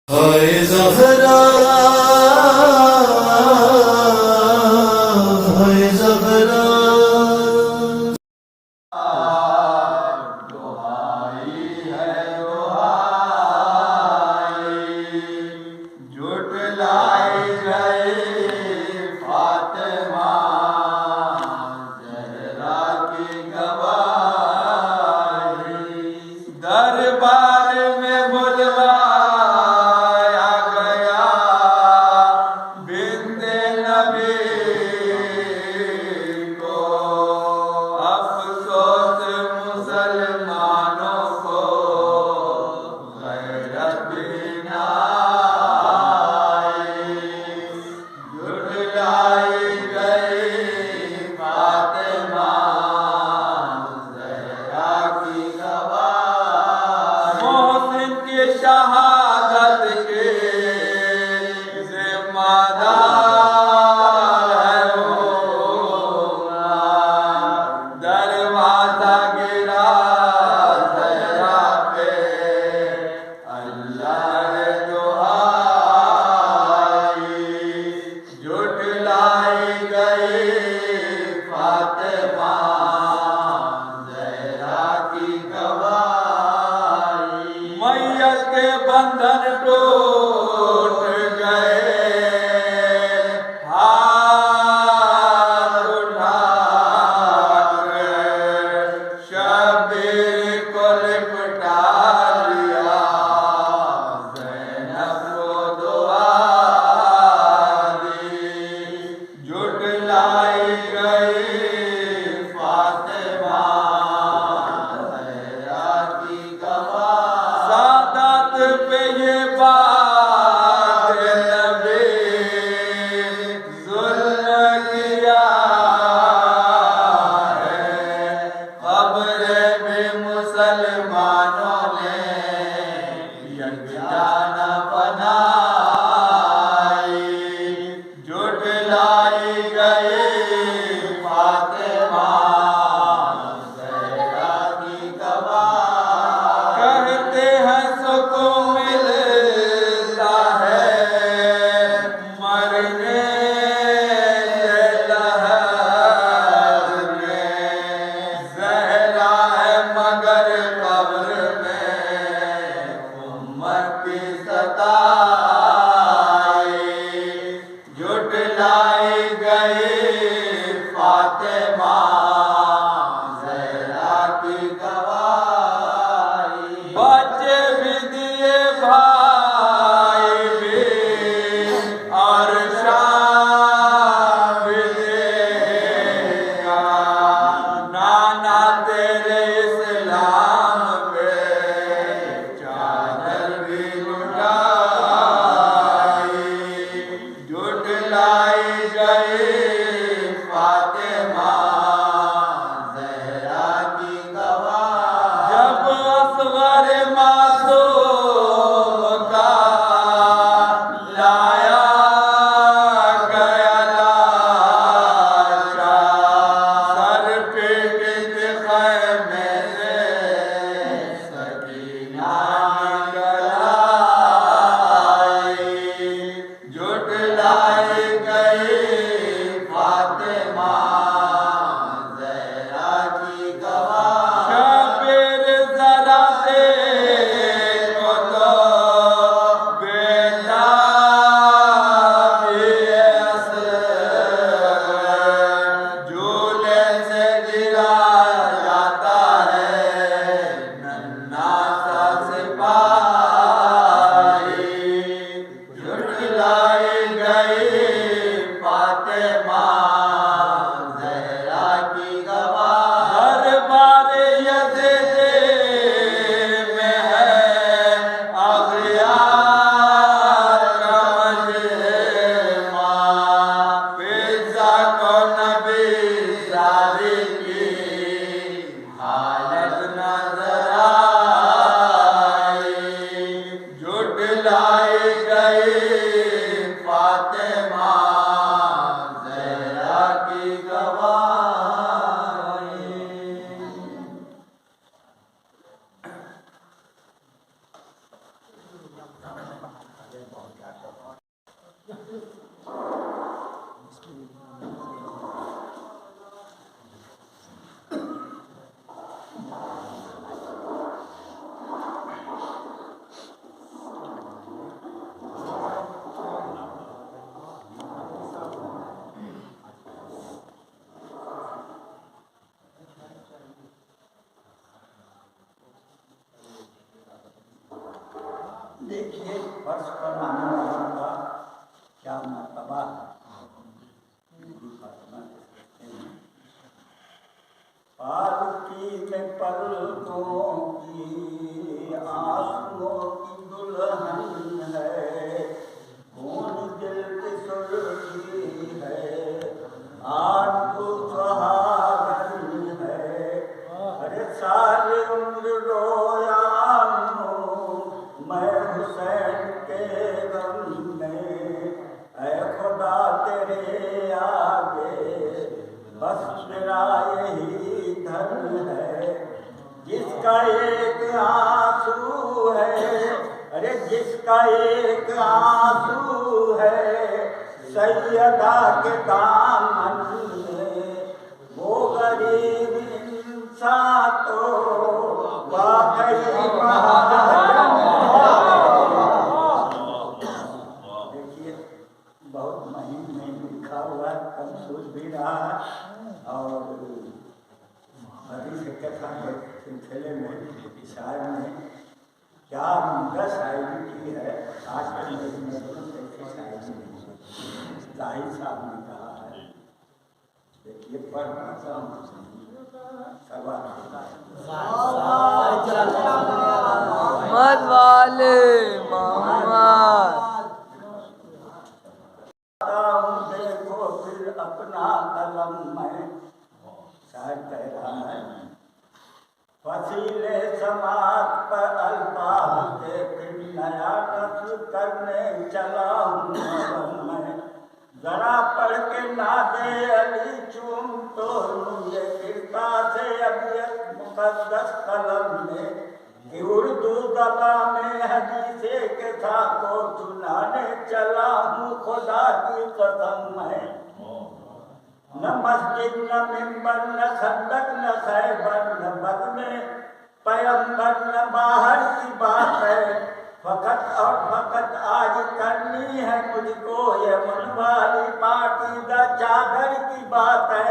ہائے زہرا ہائے زہرا دربار میں بلوایا گیا بنت نبی کو، افسوس مسلمانوں کو غیرت نہ آئی، جھٹلائی گئی فاطمہ زہرا کی محسن کی شہادت کے ذمہ دار ہے وہ، دروازہ گرا زہرا پہ اللہ نے دعائی، جھٹلائی گئی فاطمہ زہرا کی گواہی، میت کے بندھن ٹوٹ گئے، ہاتھ اٹھا کر شبیر کو لپٹا لیا، زینب کو دعا دی، جھٹلائی گئی فاطمہ زہرا کی گواہی، سادات پہ یہ بات نبی ظلم کیا ہے، قبریں بھی مسلمانوں نے یکجا بنائی، جھٹلائی گئی فاطمہ زہرا کی گواہی، کہتے ہیں سکون ملتا ہے مرنے سے لحد میں، زہرا ہے مگر قبر میں امت کی ستائی، جھٹلائی گئی فاطمہ زہرا کی گواہی، بچے بھی دیے بھائی بھی اور شام بھی دے گا، نانا تیرے اسلام پہ چادر بھی لٹائی، جھٹلائی گئی فاطمہ زہرا کی گواہی، جب اصغر معصوم کا لایا گیا لاشا، سر پیٹ خیمے سے سکینہ گلائی، جھٹلائی گئی فاطمہ زہرا کی گواہی، شبیر ذرا دیکھو تو بیٹا بھی اصغر جھولے سے گرا جاتا ہے ننھا سا سپاہی، جھٹلائی گئی فاطمہ زہرا کی گواہی، دربار یزید میں ہے اغیار کا مجمع، فضا کو نبی زادی کی حالت نظر آئی، جھٹلائی گئی فاطمہ زہرا کی گواہی، دیکھیے فرش پر آنے والا کا کیا مرتبہ ہے. پالکی میں پلکوں کی آنسوؤں کی دلہن ہے, خون دل کی سرخی ہے, آج تو سہاگن ہے. ارے ساری عمر رویا ہوں میں حسین کے غم میں, اے خدا تیرے آگے بس میرا یہی دھر ہے. جس کا ایک آنسو ہے, ارے جس کا ایک آنسو ہے سیدہ کے دامن میں, وہ غریب انسان تو واقعی دیکھیے بہت مہین میں لکھا ہوا کمسوس بھی رہا اور حدیث کتھا کے سلسلے میں شاعر نے کیا عمدہ شاعری کی ہے. آج کل میری نظروں سے ایسی شاعری نہیں. ظاہر صاحب نے کہا ہے, دیکھیے پڑھنا چاہوں سوال محمد والے محمد. دیکھو پھر اپنا قلم میں, شاعر کہہ رہا ہے فصیل سماعت پر الفاظ کے پھر نیا نسل کرنے چلا ہوں میں. ذرا پڑھ کے نادے علی چوم تو یہ کرتا سے ابیت مقدس قلم میں, کہ اردو زبان میں حدیث کے ساتھ کو سنانے چلا ہوں خدا کی قسم میں. نہ مسجد نہ منبر نہ خندق نہ خیبر نہ بد میں پیغمبر نہ باہر کی بات ہے, فقط اور فقط آج کرنی ہے مجھ کو یہ من والی پاکیزہ چادر کی بات ہے.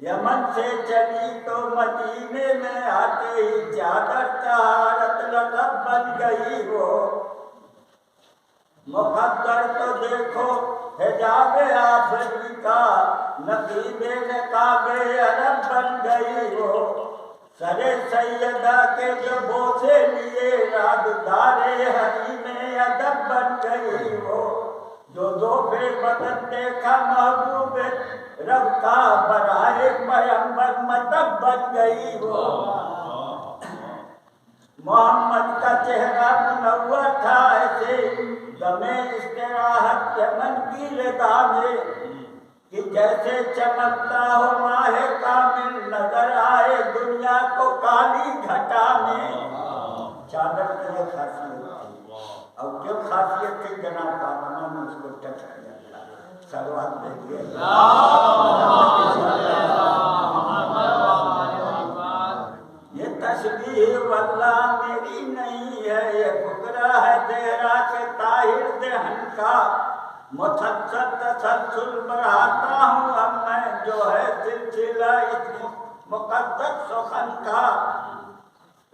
یمن سے چلی تو مدینے میں آتے ہی چادر طہارت لقب بن گئی وہ. مقدر تو دیکھو حجاب آفری کا نقیب نقاب عرب بن گئی وہ. سرے سیدہ کے جو بوسے لیے رازدار حریم ادب بن گئی وہ. جو دو بے بدن دیکھا محبوب رب کا برائے پیغمبر مدب بن گئی وہ. محمد کا چہرہ منور تھا ایسے دمے استراحت یمن کی رضا میں, کہ جیسے چمکتا ہو ماہ کامل نظر آئے دنیا کو کالی گھٹا میں. چادر کی یہ خاصیت تھی, اور کیوں خاصیت تھی جناب فاطمہ نے اس کو ٹچ کیا تھا. سلوات دیکھیے یہ تشبیہ واللہ میری نہیں ہے, یہ فقرہ ہے دہرا کے طاہر دہن کا. مسلسل تسلسل بڑھاتا ہوں اب میں جو ہے سلسلہ اس مقدس سخن کا.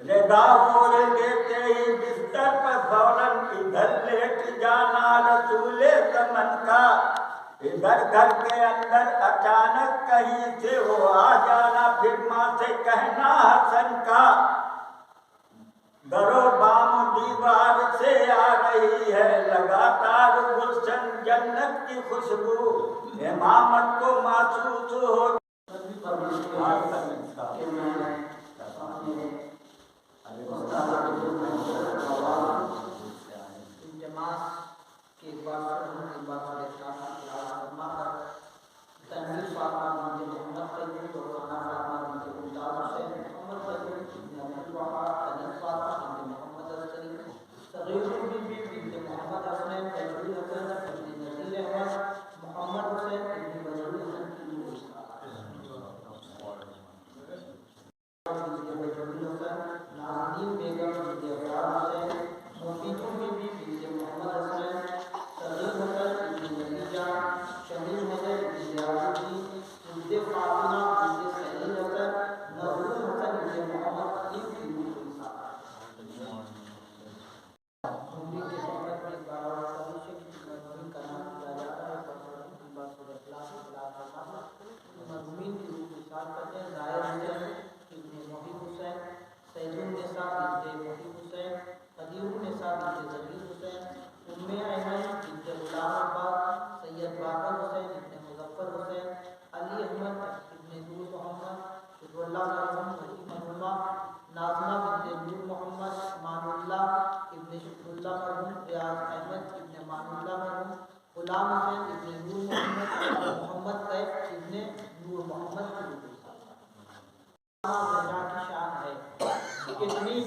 رضا مور دیتے ہی بستر پر فوراً ادھر لیٹ جانا رسول زمن کا. ادھر گھر کے اندر اچانک کہیں سے وہ آ جانا, پھر ماں سے کہنا حسن کا. درو بام دیوار سے آ رہی ہے لگاتار گلشن جنت کی خوشبو, امامت کو محسوس ہو.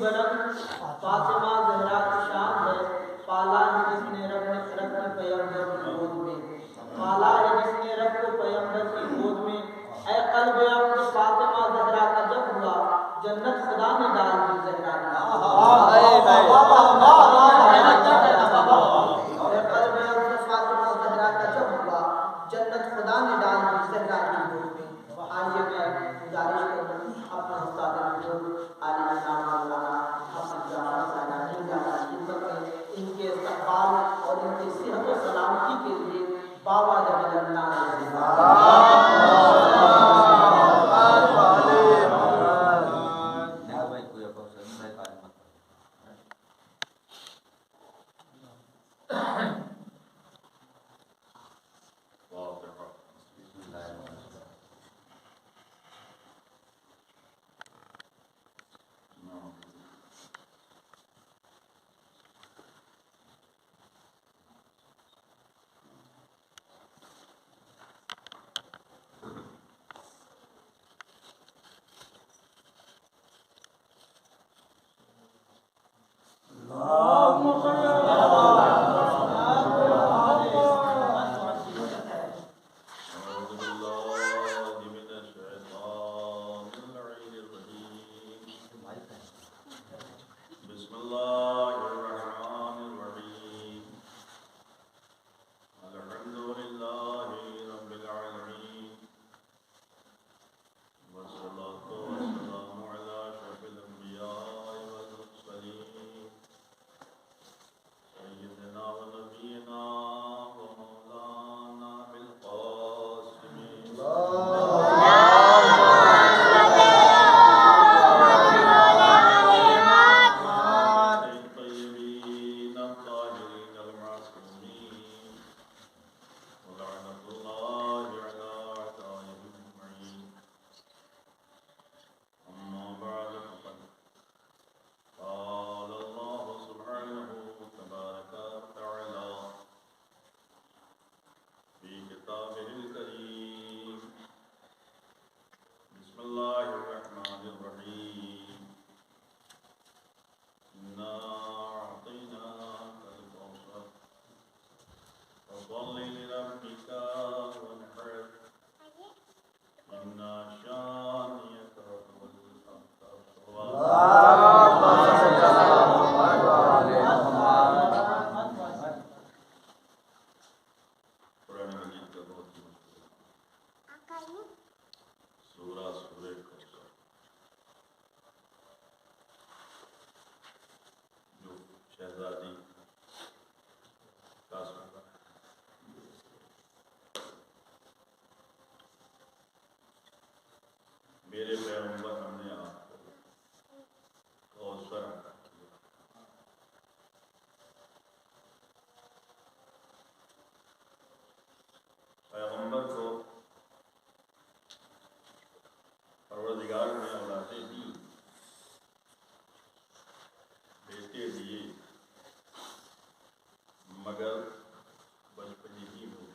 بلند فاطمہ زہرا کی شان ہے، پالا ہے جس نے رب پیغمبر کی گود میں، پالا ہے جس نے رب کو پیغمبر کی گود میں۔ اے قلب عبد فاطمہ زہرا کا جب ہوا، جنت خدا نے ڈال دی زہرا کی۔ اے قلب عبد فاطمہ زہرا کا جب ہوا، جنت خدا نے ڈال دی زہرا کی گود میں۔ آئیے میں گزارش کروں اپنے استاد بزرگ عالی نظام مولانا حافظ جعفر صاحب کی خدمت میں ان کے استقبال اور ان کی صحت و سلامتی کے لیے بابا جب اللہ میرے پیغمبر ہم نے آپ کو کوثر عطا کیا۔ پیغمبر کو پروردگار نے اولادیں دی، بیٹے دیے، مگر بچپن ہی میں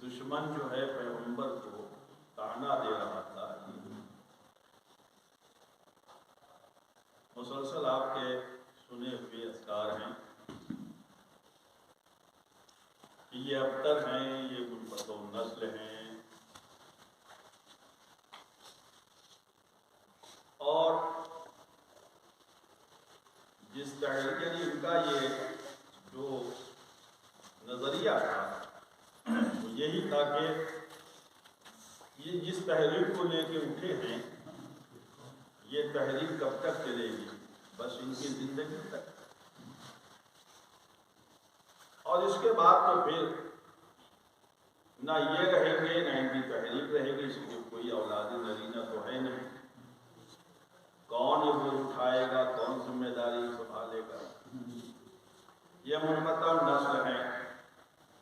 دشمن جو ہے پیغمبر کو طعنہ دے رہا تھا۔ مسلسل آپ کے سنے ہوئے اذکار ہیں کہ یہ ابتر ہیں، یہ منقطع نسل ہیں، اور جس تحریک یعنی ان کا یہ جو نظریہ تھا وہ یہی تھا کہ یہ جس تحریک کو لے کے اٹھے ہیں یہ تحریک کب تک چلے گی؟ بس ان کی زندگی تک، اور اس کے بعد تو پھر نہ یہ رہیں گے نہ ان کی تحریک رہے گی، اس کی کوئی اولاد نرینہ تو ہے نہیں، کون یہ بوجھ اٹھائے گا، کون ذمہ داری سنبھالے گا؟ یہ منقطع نسل ہے،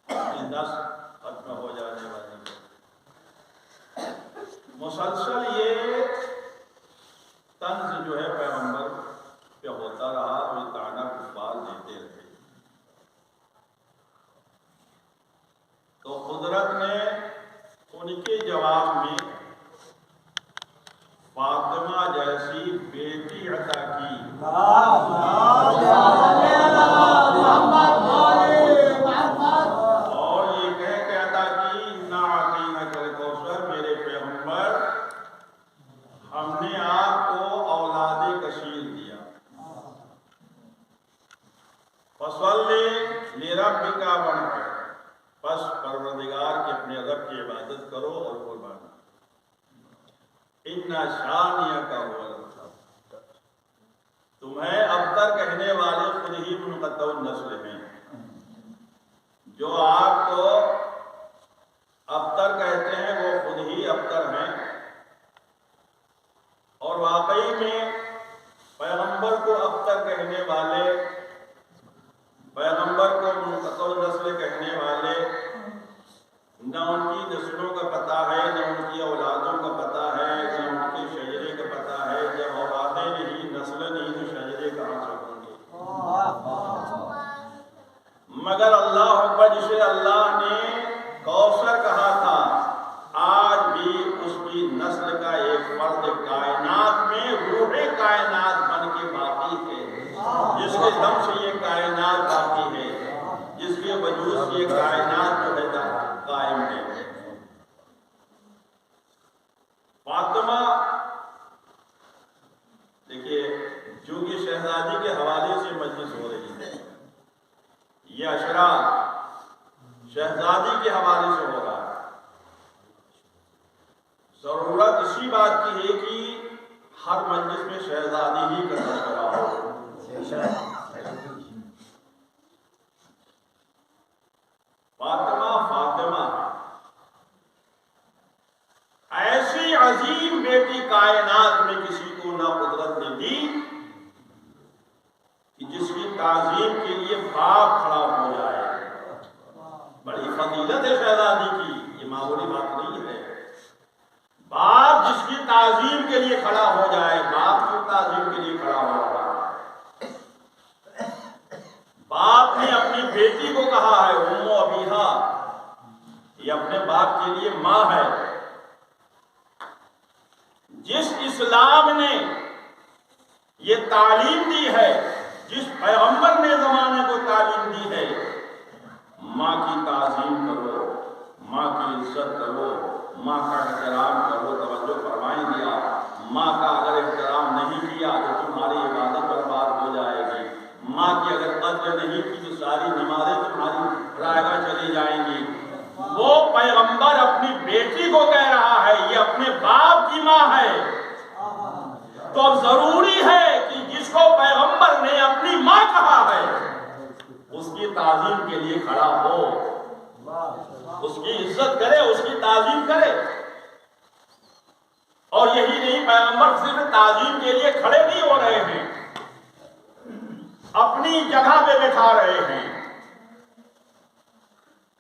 یہ نسل ختم ہو جانے والی ہے۔ مسلسل یہ طنز جو ہے پیغمبر پہ ہوتا رہا اور یہ طعنہ کفار دیتے رہے، تو قدرت نے ان کے جواب میں عبادت کرو اور قربان اِنَّ شَانِئَكَ هُوَ الْأَبْتَرُ. تمہیں ابتر کہنے والے خود ہی منقطع النسل ہیں. جو آپ کو ابتر کہتے ہیں وہ خود ہی ابتر ہیں. اور واقعی میں پیغمبر کو ابتر کہنے والے، پیغمبر کو منقطع النسل کہنے والے، نہ ان کی نسلوں کا پتہ ہے، نہ ان کی اولادوں کا پتہ ہے، نہ ان کے شجرے کا پتہ ہے. جب اولادیں نہیں، نسل نہیں، تو شجرے کہاں سے ہوں گے؟ مگر اللہ اکبر، جسے اللہ نے کوثر کہا تھا، آج بھی اس کی نسل کا ایک فرد کائنات میں روح کائنات بن کے باقی ہے، جس کے دم سے یہ کائنات باقی ہے، جس کے وجود سے یہ کائنات جو ہے قائم ہے. فاطمہ دیکھیے، چونکہ شہزادی کے حوالے سے مجلس ہو رہی ہے، یہ اشرا شہزادی کے حوالے سے ہو رہا ہے. ضرورت اسی بات کی ہے کہ ہر مجلس میں شہزادی ہی کا تذکرہ ہو. فاطمہ ایسی عظیم بیٹی کائنات میں کسی کو نہ قدرت نے دی کہ جس کی تعظیم کے لیے باپ کھڑا ہو جائے. بڑی فضیلت ہے شہزادی کی، یہ معمولی بات نہیں ہے. باپ جس کی تعظیم کے لیے کھڑا ہو جائے، باپ کی تعظیم کے لیے کھڑا ہو رہا ہے. باپ نے اپنی بیٹی کو کہا ہے ام ابیہا، یہ اپنے باپ کے لیے ماں ہے. جس اسلام نے یہ تعلیم دی ہے، جس پیغمبر نے زمانے کو تعلیم دی ہے، ماں کی تعظیم کرو، ماں کی عزت کرو، ماں کا احترام کرو. توجہ فرمائیں دیا، ماں کا اگر احترام نہیں کیا تو تمہاری عبادت برباد ہو جائے گی. ماں کی اگر قدر نہیں کی تو ساری نمازیں تمہاری رائے گاہ چلی جائیں گی. وہ پیغمبر اپنی بیٹی کو کہہ رہا ہے، یہ اپنے باپ کی ماں ہے. تو اب ضروری ہے کہ جس کو پیغمبر نے اپنی ماں کہا ہے، اس کی تعظیم کے لیے کھڑا ہو، اس کی عزت کرے، اس کی تعظیم کرے. اور یہی نہیں، پیغمبر صرف تعظیم کے لیے کھڑے نہیں ہو رہے ہیں، اپنی جگہ پہ بٹھا رہے ہیں.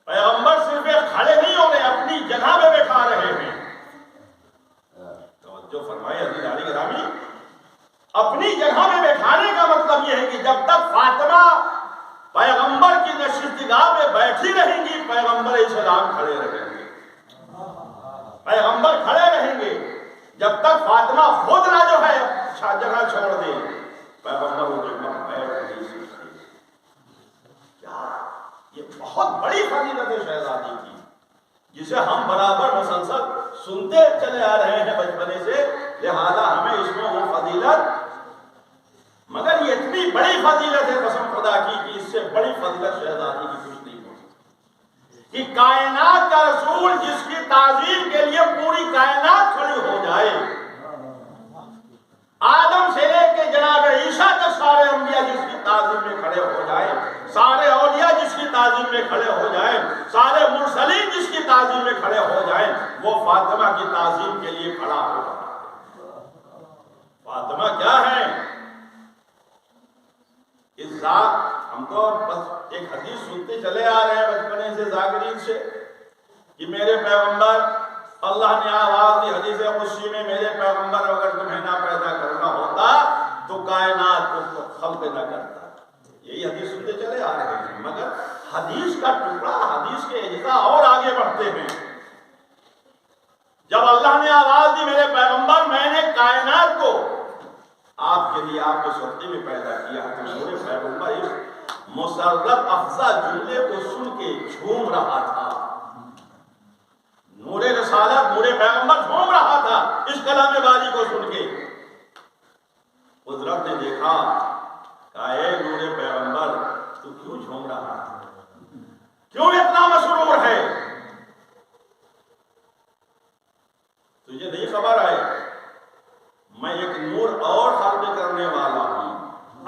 پیغمبر صرف کھڑے نہیں ہو رہے، اپنی جگہ پہ بٹھا رہے ہیں. توجہ فرمائے عزیز علی گرامی، اپنی جگہ پہ بیٹھانے کا مطلب یہ ہے کہ جب تک فاطمہ پیغمبر کی نشستگاہ پہ بیٹھی رہیں گی، پیغمبر اسلام کھڑے رہیں گے، پیغمبر کھڑے رہیں گے. جب تک فاطمہ خود نہ جو ہے جگہ چھوڑ دے، پیغمبر وہ جگہ بیٹھ نہیں سکتے. کیا یہ بہت بڑی فضیلت ہے شہزادی کی، جسے ہم برابر مسلسل سنتے چلے آ رہے ہیں بچپنے سے، لہذا ہمیں اس میں وہ فضیلت، مگر یہ اتنی بڑی فضیلت ہے قسم خدا کی کہ اس سے بڑی فضیلت شہزادی کی کچھ نہیں ہو سکتی. کہ کائنات کا رسول جس کی تعظیم کے لیے پوری کائنات کھڑی ہو جائے، آدم سے لے کے جناب عیسیٰ تک سارے انبیاء جس کی تعظیم میں کھڑے ہو جائیں، سارے اولیاء جس کی تعظیم میں کھڑے ہو جائیں، سارے مرسلین جس کی تعظیم میں کھڑے ہو جائیں، وہ فاطمہ کی تعظیم کے لیے کھڑا ہو رہا ہے. فاطمہ کیا ہے؟ اس ذات، ہم تو بس ایک حدیث سنتے چلے آ رہے ہیں بچپنے سے ذاکرین سے کہ میرے پیغمبر، اللہ نے آواز دی حدیث قدسی میں، میرے پیغمبر اگر تمہیں نہ پیدا کرنا ہوتا تو کائنات کو خلق نہ کرتا. یہی حدیث سنتے چلے آ رہے ہیں، مگر حدیث کا ٹکڑا، حدیث کے اجزاء اور آگے بڑھتے ہیں. جب اللہ نے آواز دی میرے پیغمبر، میں نے کائنات کو آپ کے لیے آپ کے صدقے میں پیدا کیا، تو میرے پیغمبر اس مسرت افزا جملے کو سن کے جھوم رہا تھا. نور رسالت، نور پیغمبر جھوم رہا تھا اس کلام باری کو سن کے. حضرت نے دیکھا، کہا اے نور پیغمبر، تو کیوں جھوم رہا ہے؟ کیوں اتنا مسرور ہے؟ تجھے نہیں خبر ہے میں ایک نور اور خلق کرنے والا ہوں،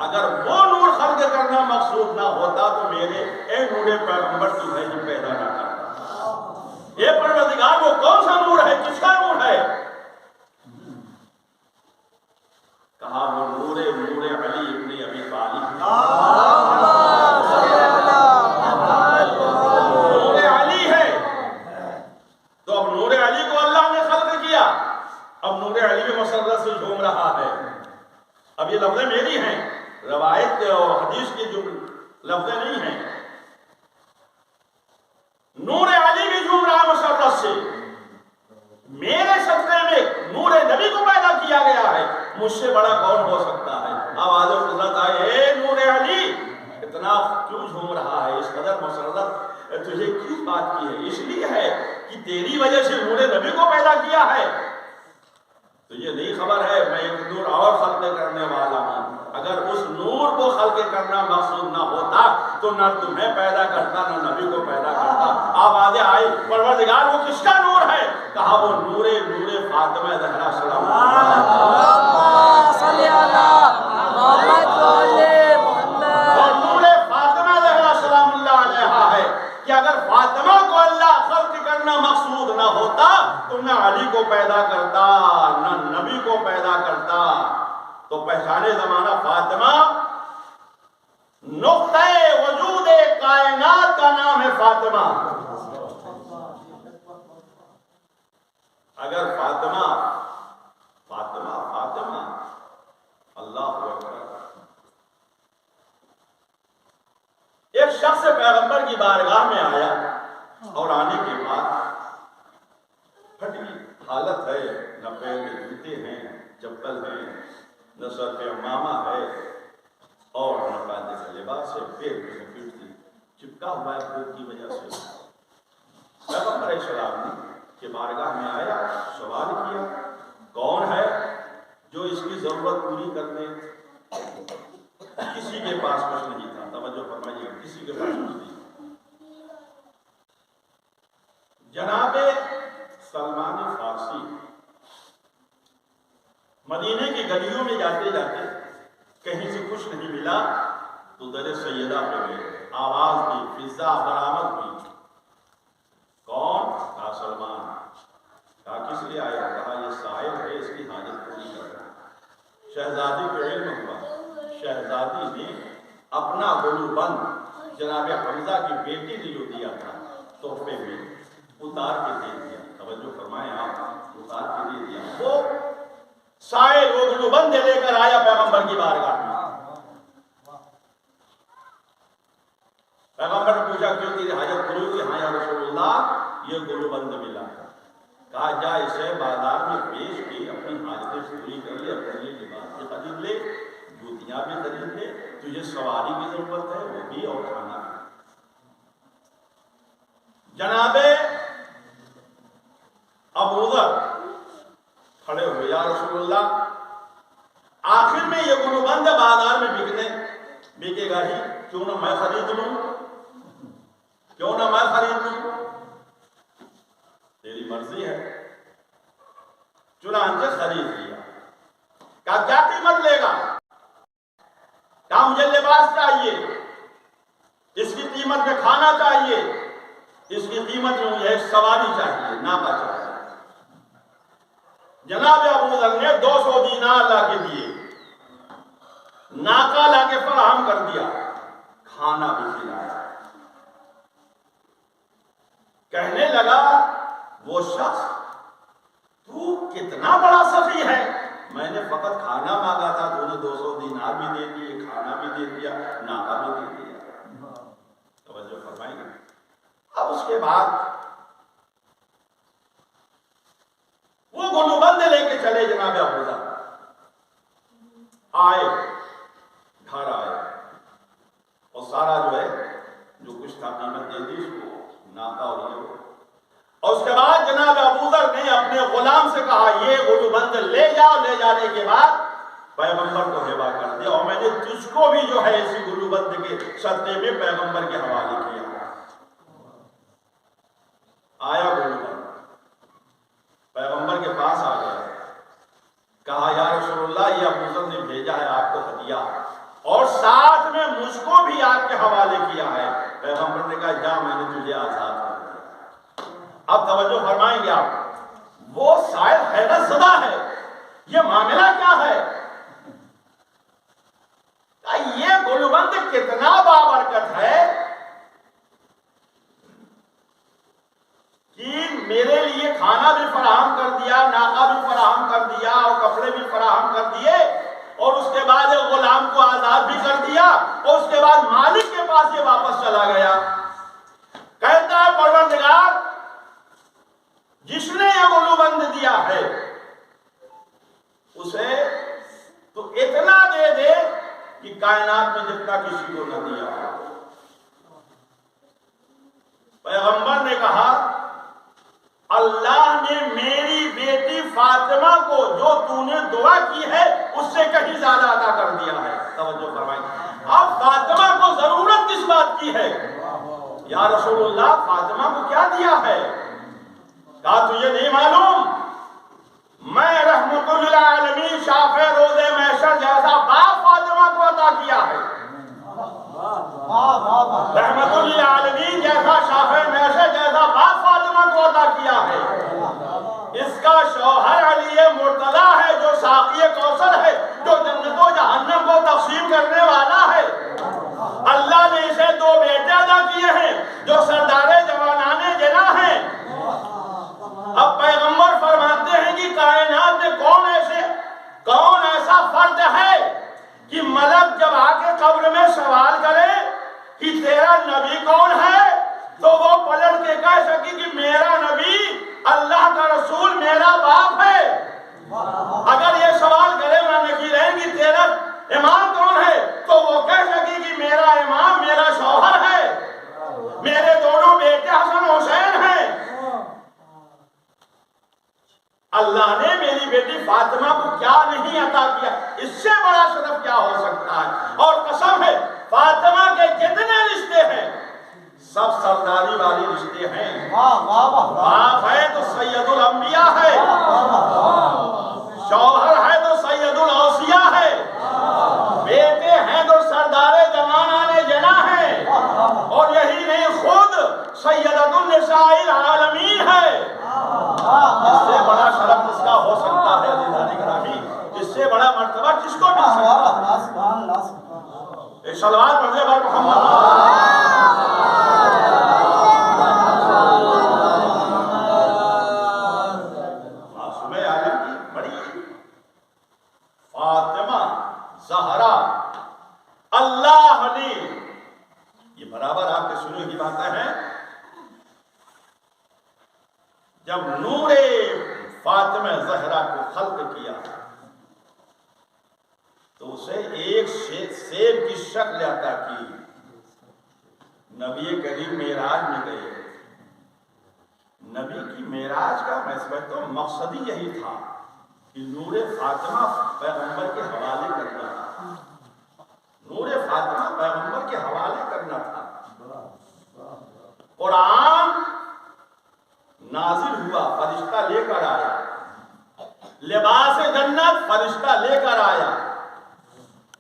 اگر وہ نور خلق کرنا مقصود نہ ہوتا تو میرے اے نور پیغمبر تجھے ہی پیدا نہ کرتا۔ یہ پروردگار وہ کون سا نور ہے، کس کا نور ہے؟ کہا وہ نور علی ابن ابی طالب، نور علی ہے۔ تو اب نور علی کو اللہ نے خلق کیا، اب نور علی بھی مسرت سے جھوم رہا ہے۔ اب یہ لفظیں میری ہیں، روایت اور حدیث کی جو لفظیں نہیں ہیں۔ نور علی بھی جھوم رہا مسرت سے، میرے صدقے میں نور نبی کو پیدا کیا گیا ہے، مجھ سے بڑا کون ہو سکتا ہے؟ آواز قدرت آئے، اے نور علی اتنا کیوں جھوم رہا ہے، اس قدر مسرت تجھے کس بات کی ہے؟ اس لیے ہے کہ تیری وجہ سے نور نبی کو پیدا کیا ہے۔ تجھے نہیں خبر ہے میں ایک نور اور خلق کرنے والا ہوں، اگر اس نور کو خلق کرنا مقصود نہ ہوتا تو نہ تمہیں پیدا کرتا نہ نبی کو پیدا کرتا۔ آوازیں آئی، پروردگار وہ کس کا نور ہے؟ کہا وہ نور فاطمہ زہرا سلام اللہم صلی علی محمد و علی محمد۔ اور نور فاطمہ زہرا سلام اللہ علیہا ہے کہ اگر فاطمہ کو اللہ خلق کرنا مقصود نہ ہوتا تو نہ علی کو پیدا کرتا نہ نبی کو پیدا کرتا۔ تو پہچانے زمانہ فاطمہ، نقطہ وجود کائنات کا نام ہے فاطمہ۔ اگر فاطمہ اللہ اکبر، ایک شخص پیغمبر کی بارگاہ میں آیا اور آنے کے بعد پھٹی حالت ہے، نہ پیر میں جوتے ہیں، چپل ہیں، نہ سر پہ عمامہ ہے اور نہ کاندھے کا لباس ہے، پیر میں پیٹ چپکا ہوا ہے بھوک کی وجہ سے۔ پیغمبر علیہ السلام کے بارگاہ میں آیا، سوال کیا کون ہے جو اس کی ضرورت پوری کر دے؟ کسی کے پاس کچھ نہیں تھا، توجہ فرمائیے، کسی کے پاس کچھ نہیں۔ جناب سلمان فارسی مدینے کی گلیوں میں جاتے جاتے کہیں سے کچھ نہیں ملا تو در سیدہ پہ گئے، آواز دی، فضا برآمد ہوئی۔ کون؟ کہا سلمان۔ کہا کس لیے آیا؟ کہا یہ سائل ہے، اس کی حاجت پوری کر رہا ہے۔ شہزادی کو علم ہوا، شہزادی نے اپنا گلو بند جناب حمزہ کی بیٹی نے جو دیا تھا تحفے میں اتار کے دے دیا۔ توجہ فرمائیں آپ، اتار کے دے دیا۔ وہ سائل وہ گلو بند لے کر آیا پیغمبر کی بارگاہ میں۔ پیغمبر نے پوچھا کیوں تیری حاجت پوری ہوئی؟ ہاں یا رسول اللہ یہ گلو بند ملا۔ کہا جا اسے بازار میں بیچ کے اپنی حاجتیں پوری کر لے، اپنے لیے لباس بھی خرید لے، جوتیاں بھی خرید لے، تجھے سواری کی ضرورت ہے وہ بھی اور کھانا بھی۔ جناب ابو ذر کھڑے ہوئے، یا رسول اللہ آخر میں یہ گلو بند بازار میں بکے گا ہی، کیوں نہ میں خرید لوں، کیوں نہ میں خرید لوں؟ تیری مرضی ہے۔ چنانچہ خرید لیا۔ کہا کیا قیمت لے گا؟ کہا مجھے لباس چاہیے، اس کی قیمت میں کھانا چاہیے، اس کی قیمت میں مجھے سواری چاہیے، ناقہ چاہیے۔ جناب ابو ذر نے 200 دینار لا کے دیے، ناقہ لا کے فراہم کر دیا، کھانا بھی کھلایا۔ کہنے لگا وہ شخص تو کتنا بڑا سخی ہے، میں نے فقط کھانا مانگا تھا، تو نے 200 دینار بھی دے دیے، کھانا بھی دے دیا، ناقہ بھی دے دیا۔ توجہ فرمائیں گے۔ اب اس کے بعد وہ گلو بند لے کے چلے جناب ابو ذر، آئے گھر آئے اور سارا جو ہے جو کچھ تھا قیمت دے دی اس کو، ناقہ اور یہ، اور اس کے بعد جناب ابو ذر نے اپنے غلام سے کہا یہ گلو بند لے جاؤ، لے جانے کے بعد پیغمبر کو ہبہ کر دیا، اور میں نے تجھ کو بھی جو ہے اسی گلو بند کے صدقے میں پیغمبر کے حوالے کیا۔ آیا گلو بند پیغمبر کے پاس یہ معاملہ کیا ہے؟ یہ گلبند کتنا بابرکت ہے کہ میرے لیے کھانا بھی فراہم کر دیا، ناقہ بھی فراہم کر دیا اور کپڑے بھی فراہم کر دیے، اور اس کے بعد غلام کو آزاد بھی کر دیا، اور اس کے بعد مالک کے پاس یہ واپس چلا گیا۔ کہتا ہے پروردگار جس نے یہ گلوبند دیا ہے اسے تو اتنا دے دے کہ کائنات میں جتنا کسی کو نہ دیا۔ پیغمبر نے کہا اللہ نے میری بیٹی فاطمہ کو جو تو نے دعا کی ہے اس سے کہیں زیادہ عطا کر دیا ہے۔ توجہ فرمائیں، اب فاطمہ کو ضرورت کس بات کی ہے؟ یا رسول اللہ فاطمہ کو کیا دیا ہے؟ کہا تجھے نہیں معلوم میں رحمت للعالمین شافع روز محشر جیسا باپ فاطمہ کو عطا کیا ہے۔ رحمت للعالمین جیسا شافع محشر جیسا باپ فاطمہ کو عطا کیا ہے۔ اس کا شوہر علی مرتضی ہے جو ساقی کوثر ہے، جو جنت و جہنم کو تقسیم کرنے والا ہے۔ اللہ نے اسے 2 بیٹے عطا کیے ہیں جو سردار جوانان جنا ہیں۔ اب پیغمبر فرماتے ہیں کہ کائنات میں کون ایسا فرد ہے کہ ملک جب آ کے قبر میں سوال کرے کہ تیرا نبی کون ہے تو وہ پلٹ کے کہہ سکے کہ میرا نبی اللہ کا رسول میرا باپ ہے۔ اگر یہ سوال کرے نکیرین کہ تیرا امام کون ہے تو وہ کہہ سکے کہ میرا امام میرا شوہر ہے، میرے دونوں بیٹے حسن حسین ہیں۔ اللہ نے میری بیٹی فاطمہ کو کیا نہیں عطا کیا، اس سے بڑا شرف کیا ہو سکتا ہے؟ اور قسم ہے فاطمہ کے جتنے رشتے ہیں سب سرداری والے رشتے ہیں۔ باپ ہے تو سید الانبیاء ہے، شوہر ہے تو سید الاوصیاء ہے، بیٹے ہیں تو سردار جوانان جنا ہے، اور یہی نہیں خود سیدۃ النساء العالمین ہے۔ اس سے بڑا شرف کس کا ہو سکتا ہے عزیزان گرامی؟ اس سے بڑا مرتبہ کس کو مل سکتا ہے؟ ایک صلوات پڑھنے پر محمد معصومہ عالم کی بڑی فاطمہ زہرا اللہ نے یہ برابر آپ کے سنی ہوئی باتیں ہیں۔ جب نور فاطمہ زہرا کو خلق کیا تو اسے ایک سیب کی شکل عطا کی۔ نبی کریم معراج میں گئے، نبی کی معراج کا میں سمجھتا ہوں مقصد ہی یہی تھا کہ نور فاطمہ پیغمبر کے حوالے کرنا تھا، نور فاطمہ پیغمبر کے حوالے کرنا تھا۔ قرآن نازل ہوا، فرشتہ لے کر آیا، لباس جنت فرشتہ لے کر آیا،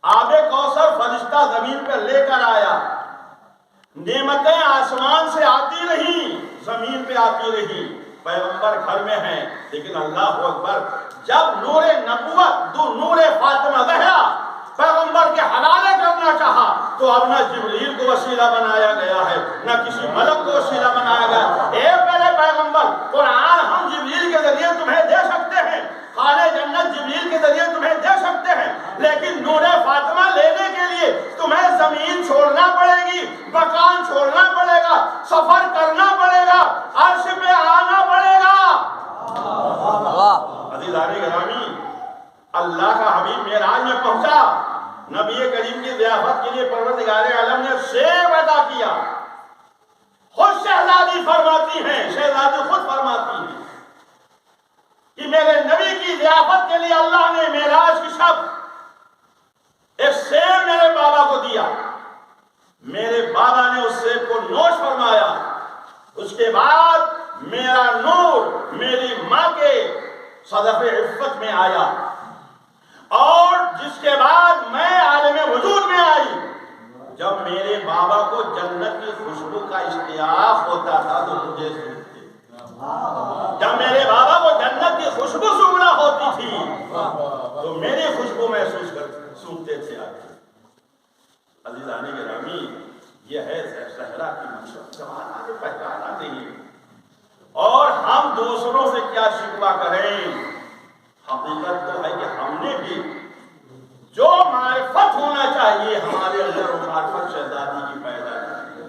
آب کوثر فرشتہ زمین پر لے کر آیا، نعمتیں آسمان سے آتی رہیں زمین پہ آتی رہی، پیغمبر گھر میں ہیں، لیکن اللہ اکبر جب نور نبوت نور فاطمہ زہرا پیغمبر کے حوالے کرنا چاہا تو اب نہ جبریل کو وسیلہ بنایا گیا ہے نہ کسی ملک کو وسیلہ بنایا گیا۔ اے پہلے پیغمبر قرآن ہم جبریل کے ذریعے تمہیں دے سکتے ہیں، خالے جنت جبریل کے ذریعے تمہیں دے سکتے ہیں، لیکن نور فاطمہ لینے کے لیے تمہیں زمین چھوڑنا پڑے گی، مکان چھوڑنا پڑے گا، سفر کرنا پڑے گا، عرش پہ آنا پڑے گا۔ عزیزان گرامی، اللہ کا حبیب معراج میں پہنچا، نبی کریم کی ضیافت کے لیے پروردگار عالم نے سیب عطا کیا۔ خود شہزادی فرماتی ہیں، شہزادی خود فرماتی ہیں کہ میرے نبی کی ضیافت کے لیے اللہ نے معراج کی شب ایک سیب میرے بابا کو دیا، میرے بابا نے اس سیب کو نوش فرمایا، اس کے بعد میرا نور میری ماں کے صدف عفت میں آیا، اور جس کے بعد میں عالم وجود میں آئی۔ جب میرے بابا کو جنت کی خوشبو کا اشتیاق ہوتا تھا تو مجھے سنتے، جب میرے بابا کو جنت کی خوشبو سونگنا ہوتی تھی تو میری خوشبو محسوس سونگتے تھے آپ عزیزان گرامی. یہ ہے زہرا کی منصب. زمانہ جو پہچانا نہیں اور ہم دوسروں سے کیا شکوہ کریں. حقیقت تو ہے کہ ہم نے بھی جو معرفت ہونا چاہیے ہمارے اندر وہ معرفت شہزادی کی پیدا کی.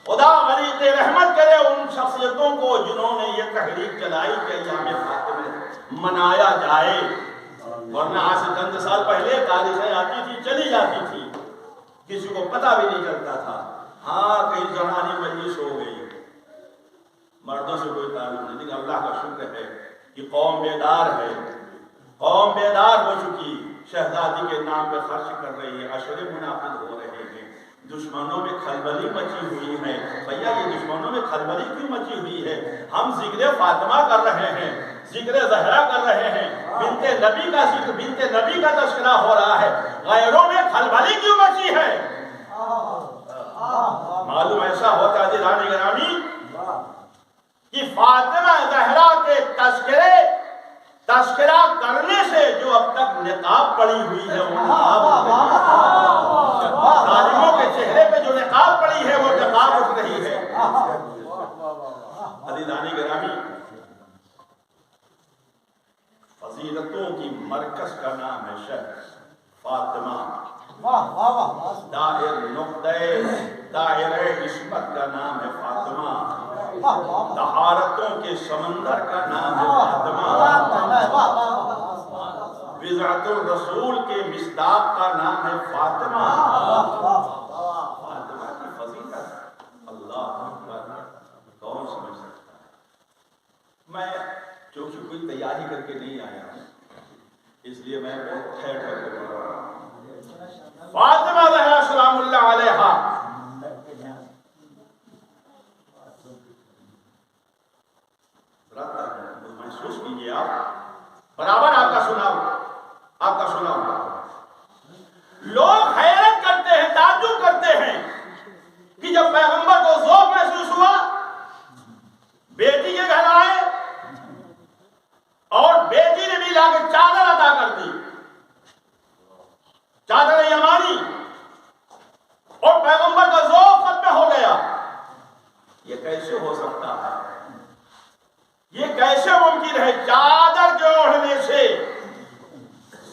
خدا غریق رحمت کرے ان شخصیتوں کو جنہوں نے یہ تحریک چلائی کہ ایام فاطمہ منایا جائے. ورنہ آج سے چند سال پہلے تاریخیں آتی تھی چلی جاتی تھی, کسی کو پتہ بھی نہیں چلتا تھا. ہاں کہیں زنانی مجلس ہو گئی, مردوں سے کوئی تعلق نہیں. لیکن اللہ کا شکر ہے کہ قوم بیدار ہے, قوم بیدار ہو چکی, شہزادی کے نام پہ خرچ کر رہی ہے, عشرے منعقد ہو رہے ہیں. دشمنوں میں کھلبلی مچی ہوئی ہے. بھیا یہ دشمنوں میں کھلبلی کیوں مچی ہوئی ہے؟ ہم ذکر فاطمہ کر رہے ہیں, ذکر زہرا کر رہے ہیں, بنت نبی کا ذکر, بنت نبی کا تذکرہ ہو رہا ہے, غیروں میں کھلبلی کیوں مچی ہے؟ معلوم ایسا ہوتا ہے جناب گرامی کہ فاطمہ زہرا کے تذکرہ کرنے سے جو اب تک نقاب پڑی ہوئی ہے وہ ظالموں کے چہرے پہ جو نقاب پڑی ہے وہ نقاب اٹھ رہی ہے. عزیزان گرامی فضیلتوں کی مرکز کا نام ہے شہر فاطمہ. دائرہ عصمت کا نام ہے فاطمہ. طہارتوں کے سمندر کا نام ہے فاطمہ. بضعت الرسول کے مصداق کا نام ہے فاطمہ. فاطمہ کی فضیلت اللہ اکبر کون سمجھ سکتا ہے. میں چونکہ کوئی تیاری کر کے نہیں آیا ہوں اس لیے میں بہت ٹھہر کے بول رہا ہوں. فاطمہ زہرا سلام اللہ علیہا محسوس کیجیے, آپ برابر آپ کا سنا ہوگا. لوگ حیرت کرتے ہیں, تعجب کرتے ہیں کہ جب پیغمبر کو ذوق محسوس ہوا, بیٹی کے گھر آئے اور بیٹی نے بھی لا کے چادر عطا کر دی, چادر یمانی, اور پیغمبر کا ذوق ختم ہو گیا. یہ کیسے ہو سکتا ہے؟ یہ کیسے ممکن ہے چادر کے اوڑھنے سے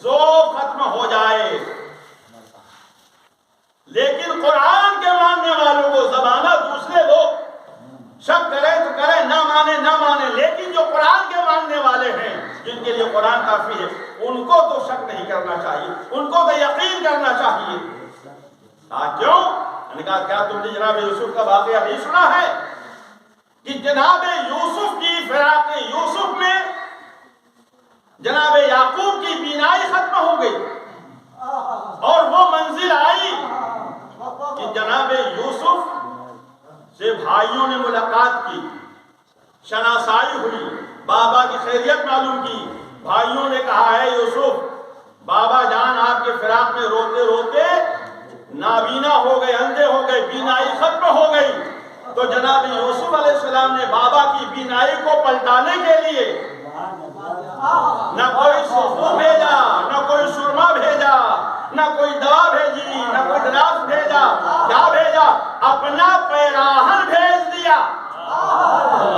ذوق ختم ہو جائے؟ لیکن قرآن کے ماننے والوں کو زمانہ دوسرے لوگ شک کریں تو کریں, نہ مانے, لیکن جو قرآن کے ماننے والے ہیں جن کے لیے قرآن کافی ہے ان کو تو شک نہیں کرنا چاہیے, ان کو تو یقین کرنا چاہیے. کیوں؟ نے کہا کیا تم نے جناب یوسف کا واقعہ نہیں سنا ہے کہ جناب یوسف کی فراق یوسف میں جناب یعقوب کی بینائی ختم ہو گئی اور وہ منزل آئی کہ جناب یوسف سے بھائیوں نے ملاقات کی, شناسائی ہوئی, بابا کی خیریت معلوم کی. بھائیوں نے کہا ہے یوسف بابا جان آپ کے فراق میں روتے روتے نابینا ہو گئے, اندھے ہو گئے, بینائی ختم ہو گئی. تو جناب یوسف علیہ السلام نے بابا کی بینائی کو پلٹانے کے لیے نہ کوئی سرخو بھیجا, نہ کوئی سرما بھیجا, نہ کوئی دوا بھیجی, نہ کوئی دراز بھیجا. کیا بھیجا؟ اپنا پیراہن بھیج دیا,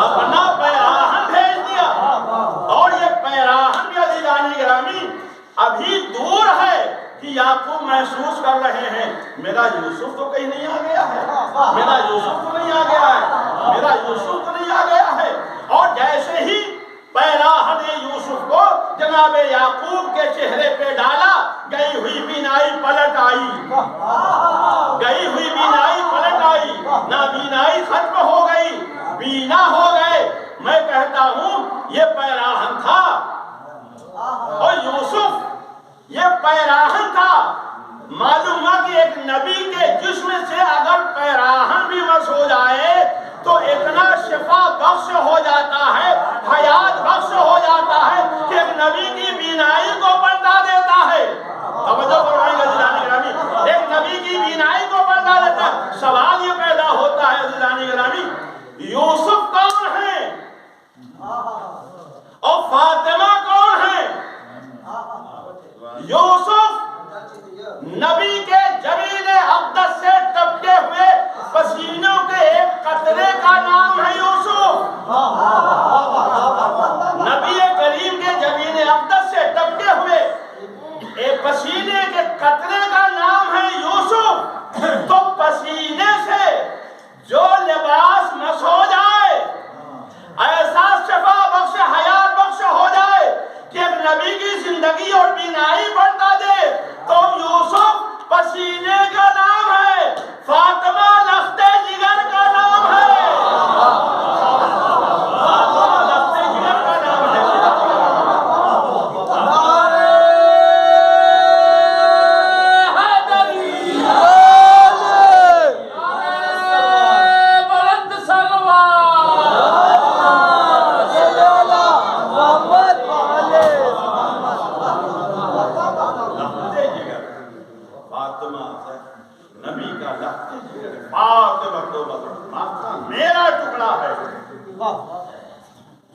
اپنا پیراہن بھیج دیا. اور یہ پیراہن بھی عزیزان گرامی ابھی دور ہے کہ یعقوب محسوس کر رہے ہیں میرا یوسف تو کہیں نہیں آ گیا ہے, میرا یوسف تو نہیں آ گیا ہے, میرا یوسف تو نہیں آ گیا ہے. اور جیسے ہی پیراہن یوسف کو جناب یعقوب کے چہرے پہ ڈالا, گئی ہوئی بینائی پلٹ آئی, گئی ہوئی بینائی پلٹ آئی, نابینائی ختم ہو گئی, بینا ہو گئے. میں کہتا ہوں یہ پیراہن تھا اور یوسف یہ پیراہن تھا. معلوم ہوا کہ ایک نبی کے جسم سے اگر پیراہن بھی مس ہو جائے تو اتنا شفا بخش ہو جاتا ہے, حیات بخش ہو جاتا ہے کہ ایک نبی کی بینائی کو پلٹا دیتا ہے. توجہ فرمائیں گے عزیزان گرامی, ایک نبی کی بینائی کو پلٹا دیتا ہے. سوال یہ پیدا ہوتا ہے عزیزان گرامی یوسف کون ہے اور فاطمہ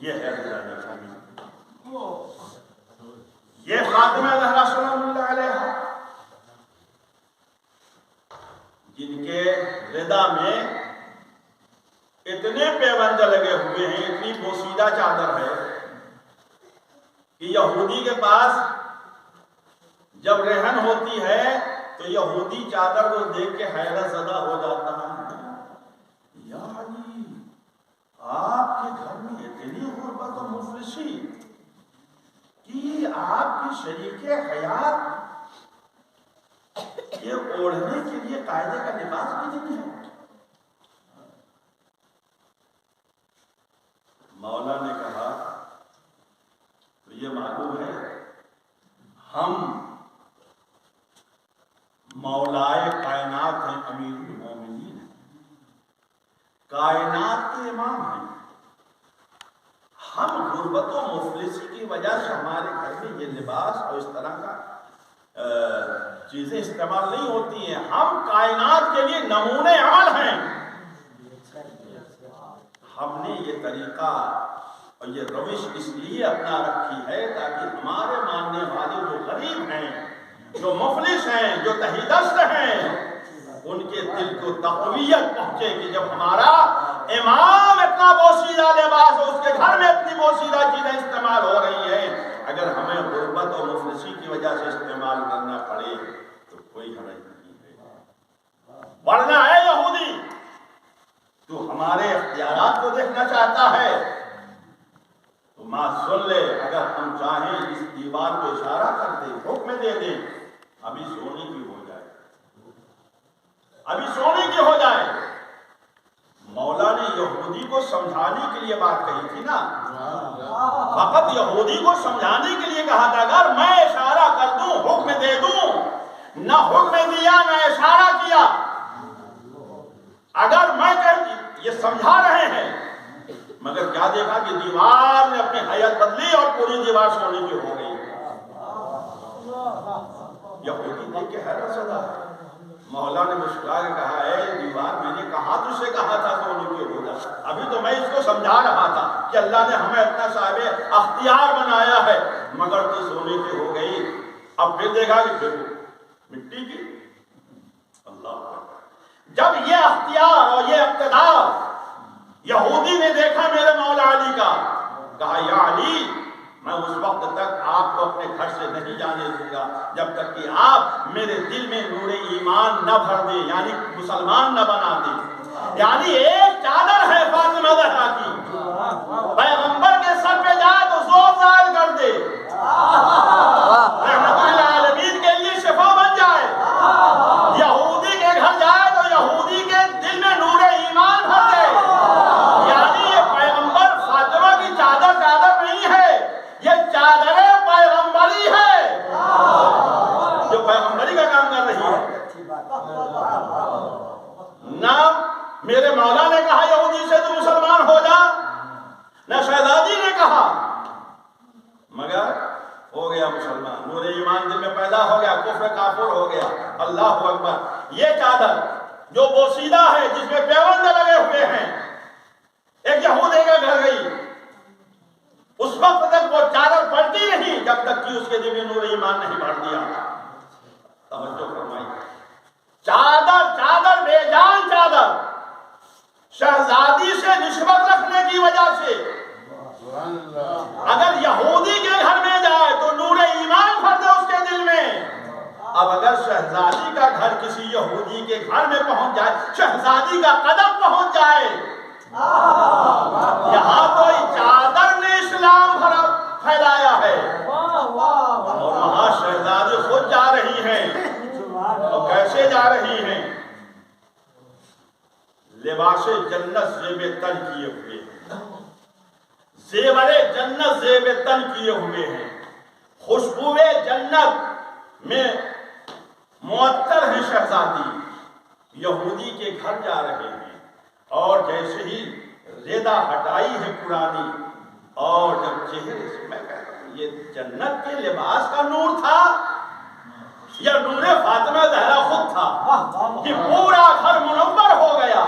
یہ ہے رضا نظامی، یہ خاتمہ زہرا سلام اللہ علیہ، جن کے رضا میں اتنے پیوند لگے ہوئے ہیں، اتنی بوسیدہ چادر ہے کہ یہودی کے پاس جب رہن ہوتی ہے تو یہودی چادر کو دیکھ کے حیرت زدہ ہو جاتا ہے، یا علی آپ کے گھر میں اتنی غربت و مفلسی کہ آپ کی شریک حیات یہ اوڑھنے کے لیے قاعدے کا لباس بھی نہیں ہے۔ مولا نے کہا تو یہ معلوم ہے ہم مولائے کائنات ہیں، امیر المومنین ہیں، کائنات کے امام ہیں، ہم غربت و مفلسی کی وجہ سے ہمارے گھر میں یہ لباس اور اس طرح کا چیزیں استعمال نہیں ہوتی ہیں، ہم کائنات کے لیے نمونے عمل ہیں۔ ہم نے یہ طریقہ اور یہ روش اس لیے اپنا رکھی ہے تاکہ ہمارے ماننے والے جو غریب ہیں، جو مفلس ہیں، جو تہی دست ہیں، ان کے دل کو تقویت پہنچے کہ جب ہمارا امام اتنا بوسیدہ لباس اور اس کے گھر میں اتنی بوسیدہ چیزیں استعمال ہو رہی ہیں، اگر ہمیں غربت اور مفلسی کی وجہ سے استعمال کرنا پڑے تو کوئی حرج نہیں ہے۔ ورنہ ہے یہودی تو ہمارے اختیارات کو دیکھنا چاہتا ہے تو ماں سن لے، اگر ہم چاہیں اس دیوار کو اشارہ کر دیں، حکم دے دیں، ابھی سونے کی ہو جائے، ابھی سونے کی ہو جائے۔ مولا نے یہودی کو سمجھانے کے لیے بات کہی تھی نا، فقط یہودی کو سمجھانے کے لیے کہا تھا، اگر میں اشارہ کر دوں، حکم دے دوں، نہ حکم دیا نہ اشارہ کیا، اگر میں یہ سمجھا رہے ہیں، مگر کیا دیکھا کہ دیوار نے اپنی حیت بدلی اور پوری دیوار سونے کی ہو گئی۔ یہودی دیکھ کے حیرت زدہ ہے۔ مولا نے مسکرا کے کہا، اے دیوار، میں نے کہا تجھ سے کہا تھا سونے کی ہو جا، ابھی تو میں اس کو سمجھا رہا تھا کہ اللہ نے ہمیں اپنا صاحب اختیار بنایا ہے، مگر تو سونے کی ہو گئی۔ اب پھر دیکھا کہ پھر مٹی کی۔ اللہ جب یہ اختیار اور یہ اقتدار یہودی نے دیکھا میرے مولا علی کا، کہا یا علی، میں اس وقت تک آپ کو اپنے گھر سے نہیں جانے دوں گا جب تک کہ آپ میرے دل میں نور ایمان نہ بھر دیں، یعنی مسلمان نہ بنا دیں۔ یعنی ایک چادر ہے فاطمہ زہرا کی، پیغمبر کے سر پہ جائے تو زور زائل کر دے، رحمت للعالمین کے لیے شفا بن جائے۔ یہودی کے گھر جائے تو یہودی کے دل میں نور ایمان بھر دے۔ یعنی یہ پیغمبر فاطمہ کی چادر چادر نہیں ہے، یہ چادر پیغمبری ہے جو پیغمبری کا کام کر رہی ہے۔ نہ میرے مولا نے کہا یہودی سے تو مسلمان ہو جا، نہ شہزادی نے کہا، مگر ہو گیا مسلمان، نور ایمان دل میں پیدا ہو گیا، کفر کافر ہو گیا۔ اللہ اکبر۔ یہ چادر جو بوسیدہ ہے، جس میں پیوند لگے ہوئے ہیں، ایک یہودی کے گھر گئی، اس وقت تک وہ چادر پڑتی نہیں جب تک کہ اس کے دل میں نور ایمان نہیں بھر دیا۔ توجہ فرمائی، چادر چادر بے جان چادر، شہزادی سے نسبت رکھنے کی وجہ سے اگر یہودی کے گھر میں جائے تو نور ایمان بھر دے اس کے دل میں۔ اب اگر شہزادی کا گھر کسی یہودی کے گھر میں پہنچ جائے، شہزادی کا قدم پہنچ جائے، یہاں کوئی چادر نے اسلام پھیلایا ہے اور وہاں شہزادی خود جا رہی ہیں۔ اور کیسے جا رہی ہیں؟ لباس جنت زیب تن کیے ہوئے ہیں، زیور جنت زیب تن کیے ہوئے ہیں، خوشبو جنت میں معطر ہے شہزادی، یہودی کے گھر جا رہے ہیں، اور جیسے ہی ردہ ہٹائی ہے پرانی، اور جب چہرے سے، میں کہتا ہوں یہ جنت کے لباس کا نور تھا یا نور فاطمہ زہرا خود تھا کہ پورا گھر منور ہو گیا۔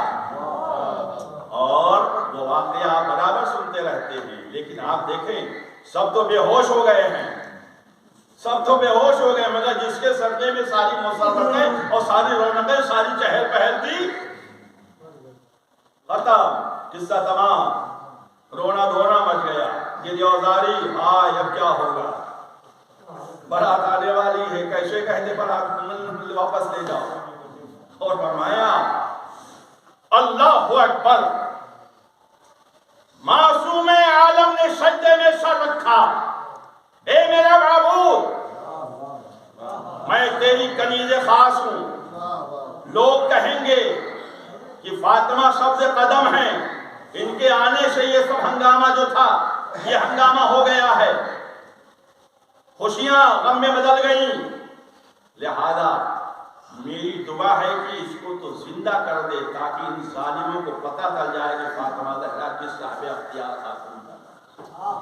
اور وہ واقعہ برابر سنتے رہے رہتے ہیں، لیکن آپ دیکھیں سب تو بے ہوش ہو گئے ہیں، سب تو بے ہوش ہو گئے، مگر جس کے صدقے میں ساری مسرتیں اور ساری رونقیں، ساری چہل پہل تھی، ختم، قصہ تمام، رونا دھونا مچ گیا، یہ دیوزاری، ہائے اب کیا ہوگا، بارات آنے والی ہے، کیسے کہتے بارات واپس لے جاؤ، اور فرمایا اللہ اکبر، معصوم عالم نے سجدے میں سر رکھا، اے میرا معبود میں تیری کنیز خاص ہوں، لوگ کہیں گے کہ فاطمہ سبز قدم ہیں، ان کے آنے سے یہ سب ہنگامہ جو تھا یہ ہنگامہ ہو گیا ہے، خوشیاں غم میں بدل گئیں، لہذا میری دعا ہے کہ اس کو تو زندہ کر دے تاکہ ان ظالموں کو پتہ چل جائے کہ فاطمہ زہرا کس صاحب اختیار خاتون کا نام،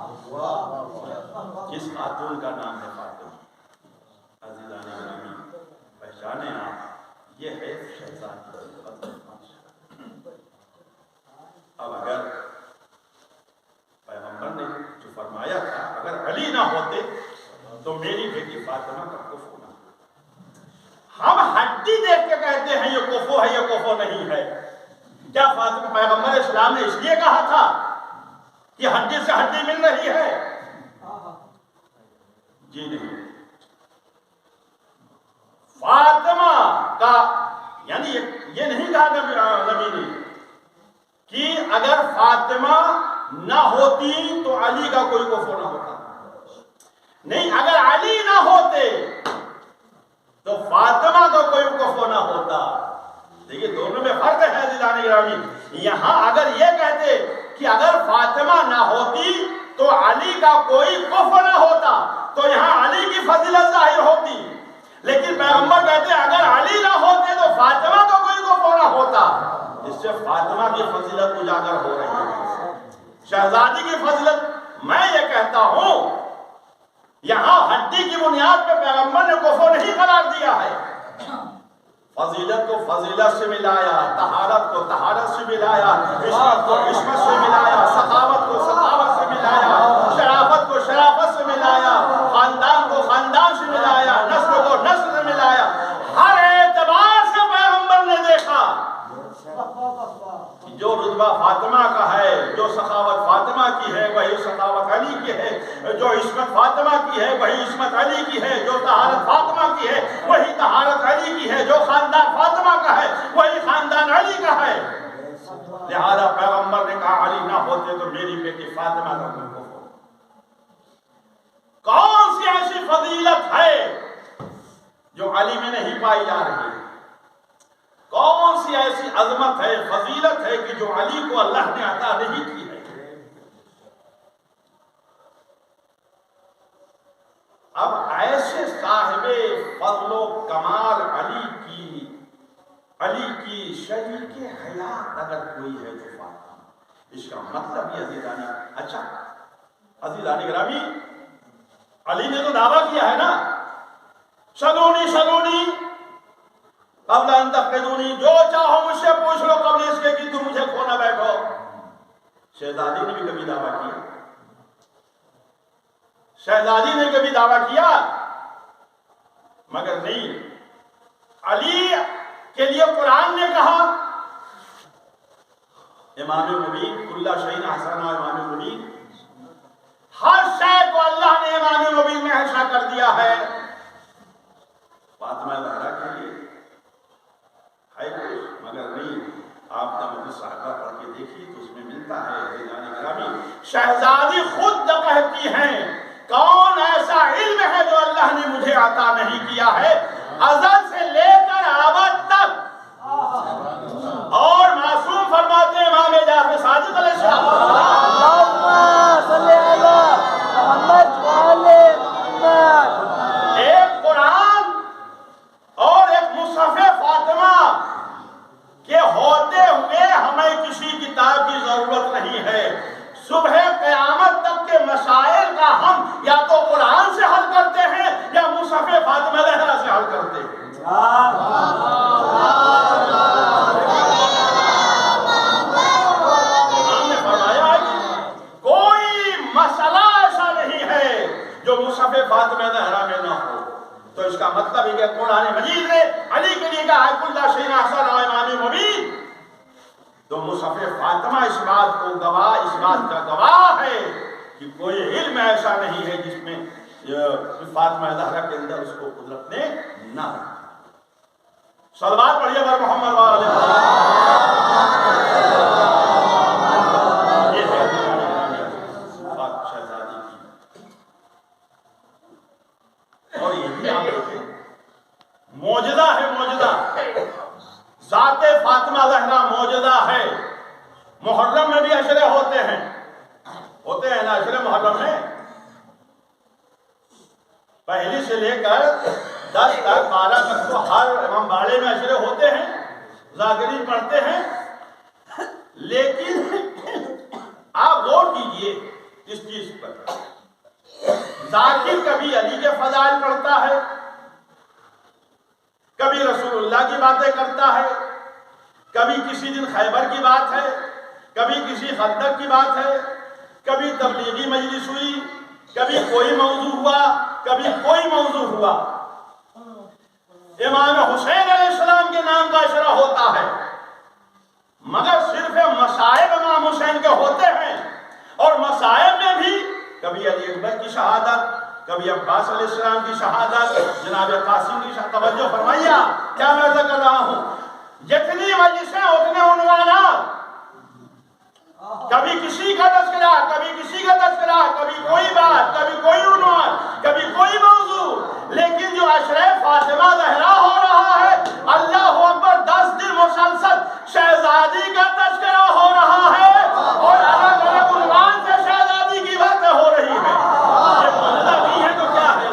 کس خاتون کا نام ہے فاطمہ۔ عزیزان گرامی پہچانے آپ، یہ ہے شہزادی۔ اب اگر پیغمبر نے جو فرمایا تھا اگر علی نہ ہوتے تو میری بیٹی فاطمہ کا کفو نہ، ہم ہڈی دیکھ کے کہتے ہیں یہ کفو ہے یہ کفو نہیں ہے، کیا فاطمہ پیغمبر اسلام نے اس لیے کہا تھا کہ ہڈی سے ہڈی مل رہی ہے؟ جی نہیں، فاطمہ کا یعنی یہ نہیں کہا نبی نے کہ اگر فاطمہ نہ ہوتی تو علی کا کوئی کفو نہ ہوتا، نہیں، اگر علی نہ ہوتے تو فاطمہ کا کوئی کفو نہ ہوتا۔ دیکھیے دونوں میں فرق ہے عزیزان گرامی، یہاں اگر یہ کہتے کہ اگر فاطمہ نہ ہوتی تو علی کا کوئی کفو نہ ہوتا تو یہاں علی کی فضیلت ظاہر ہوتی، لیکن پیغمبر کہتے اگر علی نہ ہوتے تو فاطمہ کا کوئی کفو نہ ہوتا، اس سے فاطمہ کی فضیلت اجاگر ہو رہی ہے، شہزادی کی فضیلت۔ میں یہ کہتا ہوں یہاں ہڈی کی بنیاد پہ پیغمبر نے کفر نہیں قرار دیا ہے، فضیلت کو فضیلت سے ملایا، طہارت کو طہارت سے ملایا، عصمت کو عصمت سے ملایا، سخاوت کو سخاوت سے ملایا، شرافت کو شرافت سے ملایا، خاندان کو خاندان سے ملایا، نسل کو نسل سے ملایا، ہر اعتبار سے پیغمبر نے دیکھا جو رتبہ فاطمہ کا ہے، جو سخاوت فاطمہ کی ہے وہی سخاوت علی کی ہے، جو عصمت فاطمہ کی ہے وہی عصمت علی کی ہے، جو طہارت فاطمہ کی ہے وہی طہارت علی کی ہے، جو خاندان فاطمہ کا ہے وہی خاندان علی کا ہے، لہذا پیغمبر نے کہا علی نہ ہوتے تو میری بیٹی فاطمہ کا کوئی کفو۔ کون سی ایسی فضیلت ہے جو علی میں نہیں پائی جا رہی ہے؟ کون سی ایسی عظمت ہے، فضیلت ہے کہ جو علی کو اللہ نے عطا نہیں کی ہے؟ اب ایسے صاحب فضل و کمال علی کی شریک حیات اگر کوئی ہے تو فاطمہ، اس کا مطلب یہ عزیزانی، اچھا عزیزانی گرامی علی نے تو دعویٰ کیا ہے نا، سلونی سلونی قبل ان تفقدونی، جو چاہو مجھ سے پوچھ لو قبل اس کے کہ تم مجھے کھونا بیٹھو۔ شہزادی نے بھی کبھی دعویٰ کیا، شہزادی نے کبھی دعویٰ کیا، مگر نہیں، علی کے لیے قرآن نے کہا امام مبین کلّ شیء حسن، امام مبین ہر شے کو اللہ نے امام مبین میں حشا کر دیا ہے، فاطمہ زہرا کے لیے ہے کچھ، مگر نہیں، آپ نے صحابہ پڑھ کے دیکھیے تو اس میں ملتا ہے عزیزان گرامی، شہزادی خود کہتی ہیں کون ایسا علم ہے جو اللہ نے مجھے عطا نہیں کیا ہے ازل سے لے کر ابد تک، اور معصوم فرماتے ہیں امام جعفر صادق علیہ السلام اللہم صلی علی محمد وعلی محمد، ایک قرآن اور ایک مصحف فاطمہ کے ہوتے ہوئے ہمیں کسی کتاب کی ضرورت نہیں ہے، صبح قیامت تک کے مسائل کا ہم یا تو قرآن سے حل کرتے ہیں یا مصحف فاطمہ زہرا سے حل کرتے ہیں۔ فاطمہ زہرا میں نہ ہو، تو اس کا مطلب ہے کہ قرآن مجید نے علی کے لیے کہا ہے کل شیء احسن امام مبین، تو مصحف فاطمہ اس بات کو گواہ، اس بات کا گواہ ہے کہ کوئی علم ایسا نہیں ہے جس میں فاطمہ زہرا کے اندر اس کو قدرت نے نہ رکھا۔ صلوات پڑھیے بر محمد والے شہزادی کی، اور یہ بھی آپ دیکھیں معجزہ ہے، معجزہ ذات فاطمہ زہرا معجزہ ہے۔ محرم میں بھی عشرے ہوتے ہیں نا، عشرے محرم میں پہلی سے لے کر 10 تک 12 تک تو ہر امام باڑے میں عشرے ہوتے ہیں، ذاکرین پڑھتے ہیں، لیکن آپ غور کیجئے اس چیز پر، ذاکر کبھی علی کے فضائل پڑھتا ہے، کبھی رسول اللہ کی باتیں کرتا ہے، کبھی کسی دن خیبر کی بات ہے، کبھی کسی خندق کی بات ہے، کبھی تبلیغی مجلس ہوئی، کبھی کوئی موضوع ہوا، کبھی کوئی موضوع ہوا۔ امام حسین علیہ السلام کے نام کا عشرہ ہوتا ہے، مگر صرف مصائب امام حسین کے ہوتے ہیں، اور مصائب میں بھی کبھی علی اکبر کی شہادت، کبھی عباس علیہ السلام کی شہادت، جناب قاسم کی شہادت۔ توجہ فرمائیے کیا میں عرض کر رہا ہوں، جتنی مجلسیں اتنے عنوانات، کبھی کسی کا تذکرہ، کبھی کسی کا تذکرہ، کبھی کوئی بات، کبھی کوئی عنوان، کبھی کوئی موضوع، لیکن جو عشرہ فاطمہ زہرا ہو رہا ہے، اللہ اکبر، 10 دن مسلسل شہزادی کا تذکرہ ہو رہا ہے، اور الگ الگ عنوان سے شہزادی کی باتیں ہو رہی ہیں۔ یہ معجزہ نہیں ہے تو کیا ہے؟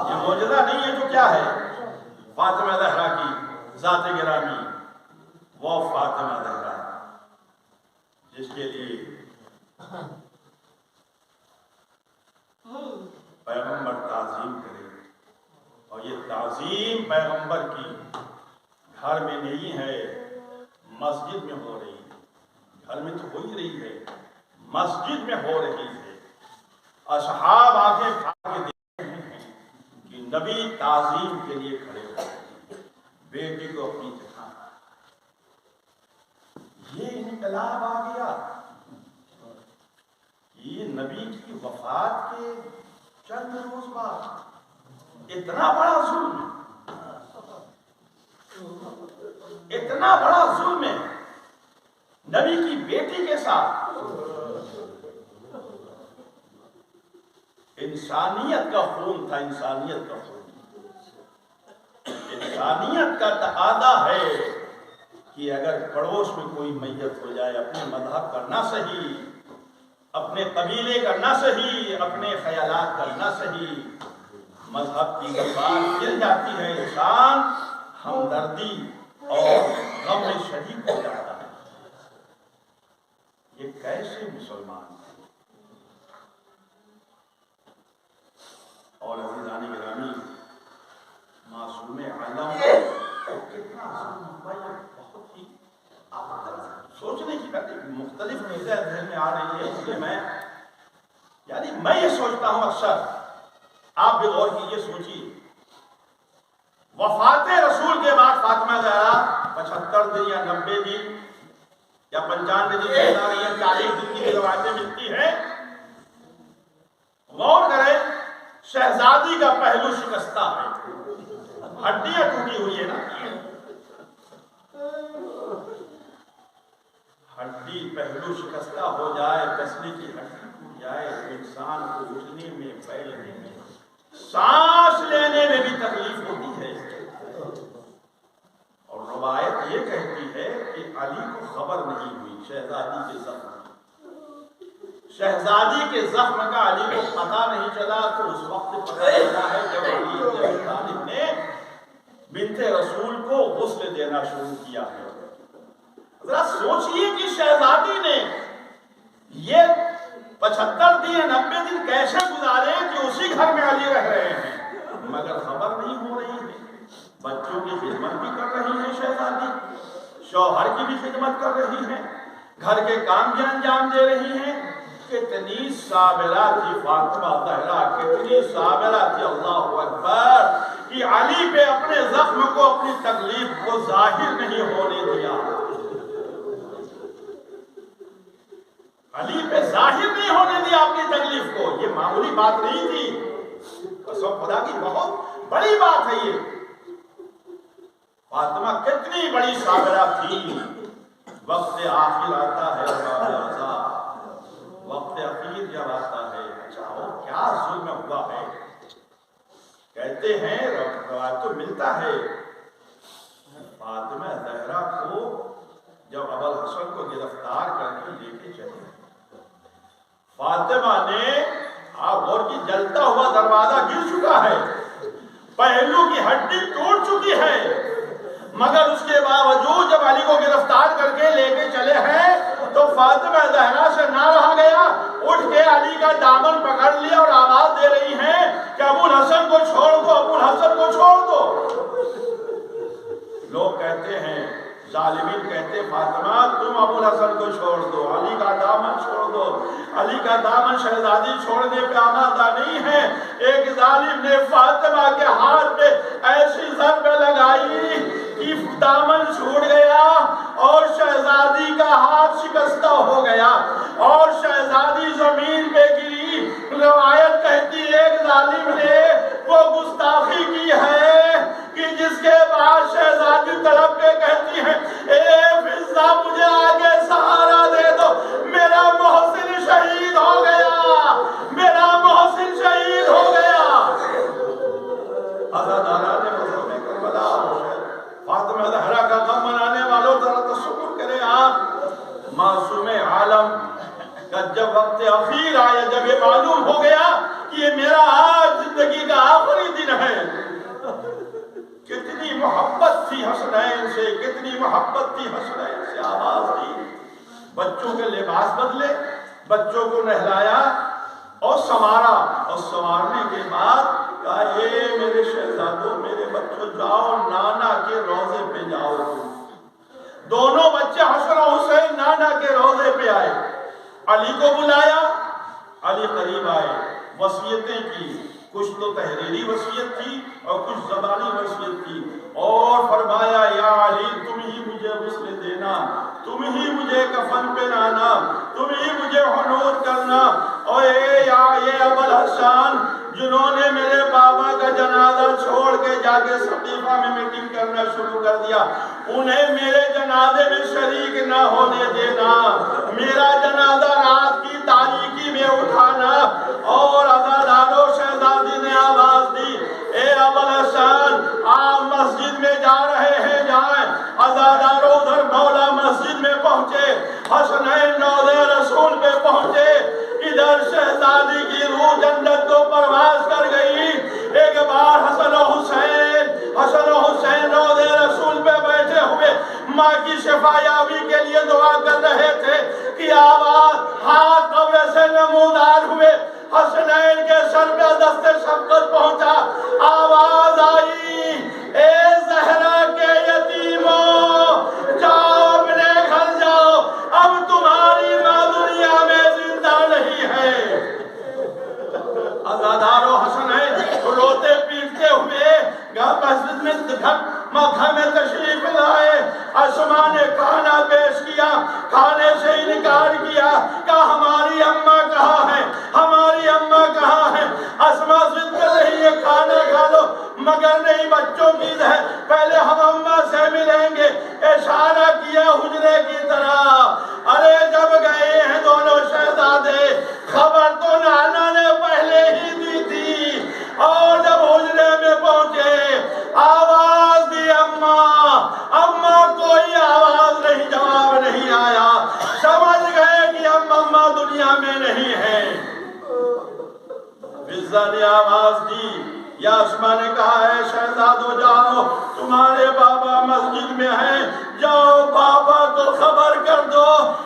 یہ معجزہ نہیں ہے تو کیا ہے؟ فاطمہ زہرا کی ذات گرامی، وہ فاطمہ زہرا جس کے لیے پیغمبر تعظیم کرے، اور یہ تعظیم پیغمبر کی گھر میں نہیں ہے، مسجد میں ہو رہی ہے۔ گھر میں تو ہو ہی رہی ہے، مسجد میں ہو رہی ہے۔ اصحاب آگے کھا کے دیکھ رہے ہیں کہ نبی تعظیم کے لیے کھڑے ہوئے ہیں، بیٹی کو اپنی جگہ۔ یہ انقلاب آ گیا، یہ نبی کی وفات کے چند روز بعد اتنا بڑا ظلم، اتنا بڑا ظلم ہے نبی کی بیٹی کے ساتھ۔ انسانیت کا خون تھا، انسانیت کا خون، انسانیت کا تقاضا ہے کہ اگر پڑوس میں کوئی میت ہو جائے، اپنے مذہب کا نہ صحیح، اپنے قبیلے کا نہ صحیح، اپنے خیالات کا نہ صحیح، مذہب کی بات مل جاتی ہے، انسان ہمدردی اور غم میں شریک ہو جاتا ہے۔ یہ کیسے مسلمان ہیں؟ اور عزیزان گرامی، معصوم عالم کتنا بہت ہی سوچنے کی بات، مختلف چیزیں ذہن میں آ رہی ہے، اس لیے میں یہ سوچتا ہوں، اکثر آپ بھی غور کیجئے، سوچیے، وفات رسول کے بعد فاطمہ زہرا 75 دن یا 90 دن یا 95 دن یا 40 دن کی روایتیں ملتی ہیں۔ غور کریں، شہزادی کا پہلو شکستہ ہے، ہڈیاں ٹوٹی ہوئی ہے نا، ہڈی پہلو شکستہ ہو جائے، کسنے کی ہڈی ٹوٹ جائے تو انسان کو اٹھنے میں، بیٹھنے میں، سانس لینے میں بھی تکلیف ہوتی ہے۔ اور روایت یہ کہتی ہے کہ علی کو خبر نہیں ہوئی شہزادی کے زخم، شہزادی کے زخم کا علی کو پتہ نہیں چلا، تو اس وقت پتہ چلا ہے جب علی بن ابی طالب نے بنت رسول کو غسل دینا شروع کیا ہے۔ ذرا سوچئے کہ شہزادی نے یہ 75 دن 90 دن کیسے گزارے کہ اسی گھر میں علی رہ رہے ہیں، مگر خبر نہیں ہو رہی ہے۔ بچوں کی خدمت بھی کر رہی ہے شہزادی، شوہر کی بھی خدمت کر رہی ہے، گھر کے کام بھی انجام دے رہی ہیں، کتنی صابرہ تھی فاطمہ زہرا، کتنی صابرہ تھی، اللہ اکبر، کہ علی پہ اپنے زخم کو، اپنی تکلیف کو ظاہر نہیں ہونے دیا، علی پہ ظاہر نہیں ہونے دیا اپنی تکلیف کو۔ یہ معمولی بات نہیں تھی، قسم خدا کی بہت بڑی بات ہے یہ۔ فاطمہ کتنی بڑی صابرہ تھی۔ وقت آخر آتا ہے، وقت اخیر جب آتا ہے، اچھا وہ کیا ظلم ہوا ہے؟ کہتے ہیں روایت تو ملتا ہے فاطمہ زہرا کو جب ابوالحسن کو گرفتار کر کے لے کے چلے، فاطمہ نے غور کی جلتا ہوا دروازہ گر چکا ہے، پہلو کی ہڈی ٹوٹ چکی ہے، مگر اس کے باوجود جب علی کو گرفتار کر کے لے کے چلے ہیں تو فاطمہ زہرا سے نہ رہا گیا، اٹھ کے علی کا دامن پکڑ لیا اور آواز دے رہی ہیں کہ ابوالحسن کو چھوڑ دو، ابوالحسن کو چھوڑ دو۔ لوگ کہتے ہیں، ظالمین کہتے ہیں، فاطمہ تم ابوالحسن کو چھوڑ دو، علی کا دامن چھوڑ دو۔ علی کا دامن شہزادی چھوڑنے پہ آمادہ نہیں ہے۔ ایک ظالم نے فاطمہ کے ہاتھ پہ ایسی ضرب لگائی کہ دامن چھوٹ گیا اور شہزادی کا ہاتھ شکستہ ہو گیا اور شہزادی زمین پہ گری۔ روایت کہتی ایک ظالم نے وہ گستاخی کی ہے کہ جس کے بعد شہزادی طرف پہ کہتی ہے، اے فضہ مجھے آگے سہارا دے دو، میرا محسن شہید ہو گیا، میرا محسن شہید ہو گیا۔ عزادارہ نے مذہب میں کربلا، فاطمہ زہرا کا غم منانے والوں ذرا تصور کریں آپ، معصوم عالم کا جب وقت اخیر آیا، جب یہ معلوم ہو گیا کہ یہ میرا آج زندگی کا آخری دن ہے، کتنی محبت تھی حسنین سے، کتنی محبت تھی حسنین سے، آواز دی، بچوں کے لباس بدلے، بچوں کو نہلایا اور سنوارا، اور سنوارنے کے بعد کہا، اے میرے شہزادوں، میرے بچوں، جاؤ نانا کے روضے پہ جاؤ۔ دونوں بچے حسن و حسین نانا کے روضے پہ آئے، علی کو بلایا، علی قریب آئے، وصیتیں کی، کچھ تو تحریری وصیت تھی اور کچھ زبانی وصیت تھی، اور فرمایا، یا علی تم ہی مجھے غسل دینا، تم ہی مجھے کفن پہنانا، تم ہی مجھے حنوط کرنا، اور یہ ابوالحسن جنہوں نے میرے بابا کا جنازہ چھوڑ کے جا کے سقیفہ میں میٹنگ کرنا شروع کر دیا، انہیں میرے جنازے میں شریک نہ ہونے دینا، میرا جنازہ رات کی تاریکی میں اٹھانا۔ اور عزادارو شہزادی نے آواز دی، اے ابوالحسن آپ مسجد میں جا رہے ہیں، جائیں۔ عزادارو ادھر مولا مسجد میں پہنچے، حسنین روضہ رسول پہ پہنچے، ادھر شہزادی کی روح جنت کو پرواز کر گئی۔ ایک بار حسن و حسین روضہ رسول پہ بیٹھے ہوئے ماں کی شفا یابی کے لیے دعا کر رہے تھے کہ آواز ہاتھ قبر سے نمودار ہوئے، حسنین کے سر پہ دست شفقت پہنچا، آواز آئی، اے زہرا کے یتیموں، جاؤ اپنے گھر جاؤ، اب تمہاری ماں دنیا میں زندہ نہیں ہے۔ عزادار و حسنین روتے پیٹتے ہوئے مسجد میں گھر میں تشریف لائے، اسماء نے کھانا پیش کیا، کھانے سے انکار کیا، کہا ہماری اماں کہاں ہے، ہماری اماں کہاں ہے؟ اسماء ضد کر رہی ہے، کھانا کھا لو، مگر نہیں، بچوں کی ہے، پہلے ہم اماں سے ملیں گے، اشارہ کیا حجرے کی طرح۔ ارے جب گئے ہیں دونوں شہزادے، خبر تو نانا نے پہلے ہی دی تھی، اور جب حجرے میں پہنچے آواز دی، اماں، اماں، کوئی آواز نہیں، جواب نہیں آیا، سمجھ گئے کہ اماں دنیا میں نہیں ہے۔ فضہ نے آواز دی، یا اسماء نے کہا ہے شہزادو جاؤ، تمہارے بابا مسجد میں ہیں، جاؤ بابا کو خبر کر دو،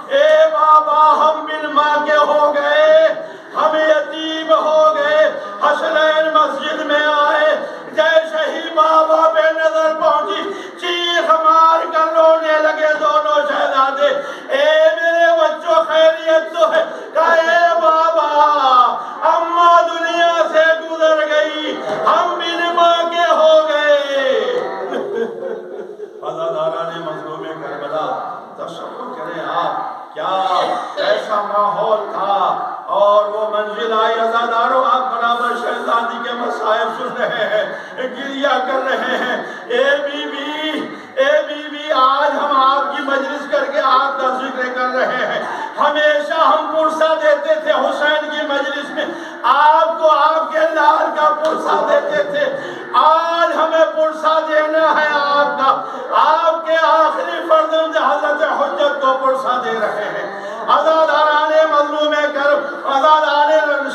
اے بابا ہم بن ماں کے ہو گئے، ہم یتیم ہو گئے۔ حسنین مسجد میں آئے، جیسے ہی بابا پہ نظر پہنچی چیخ مار کر رونے لگے دونوں شہزادے، اے میرے بچوں خیریت تو ہے؟ کہا اے ایسا ماحول تھا اور وہ منزل آئی عزاداروں آپ برابر شہزادی کے مصائب سن رہے ہیں گریہ کر رہے ہیں اے بی بی آج ہم آپ کی مجلس کر کے آپ کا ذکر کر رہے ہیں ہمیشہ ہم پرسہ دیتے تھے حسین کی مجلس میں آپ کو آپ کے لال کا پرسہ دیتے تھے آج ہمیں پرسہ دینا ہے آپ کا آپ کے آخری فرزند حضرت حجت کو پرسہ دے رہے ہیں عزاداران مظلوم کرب عزاداران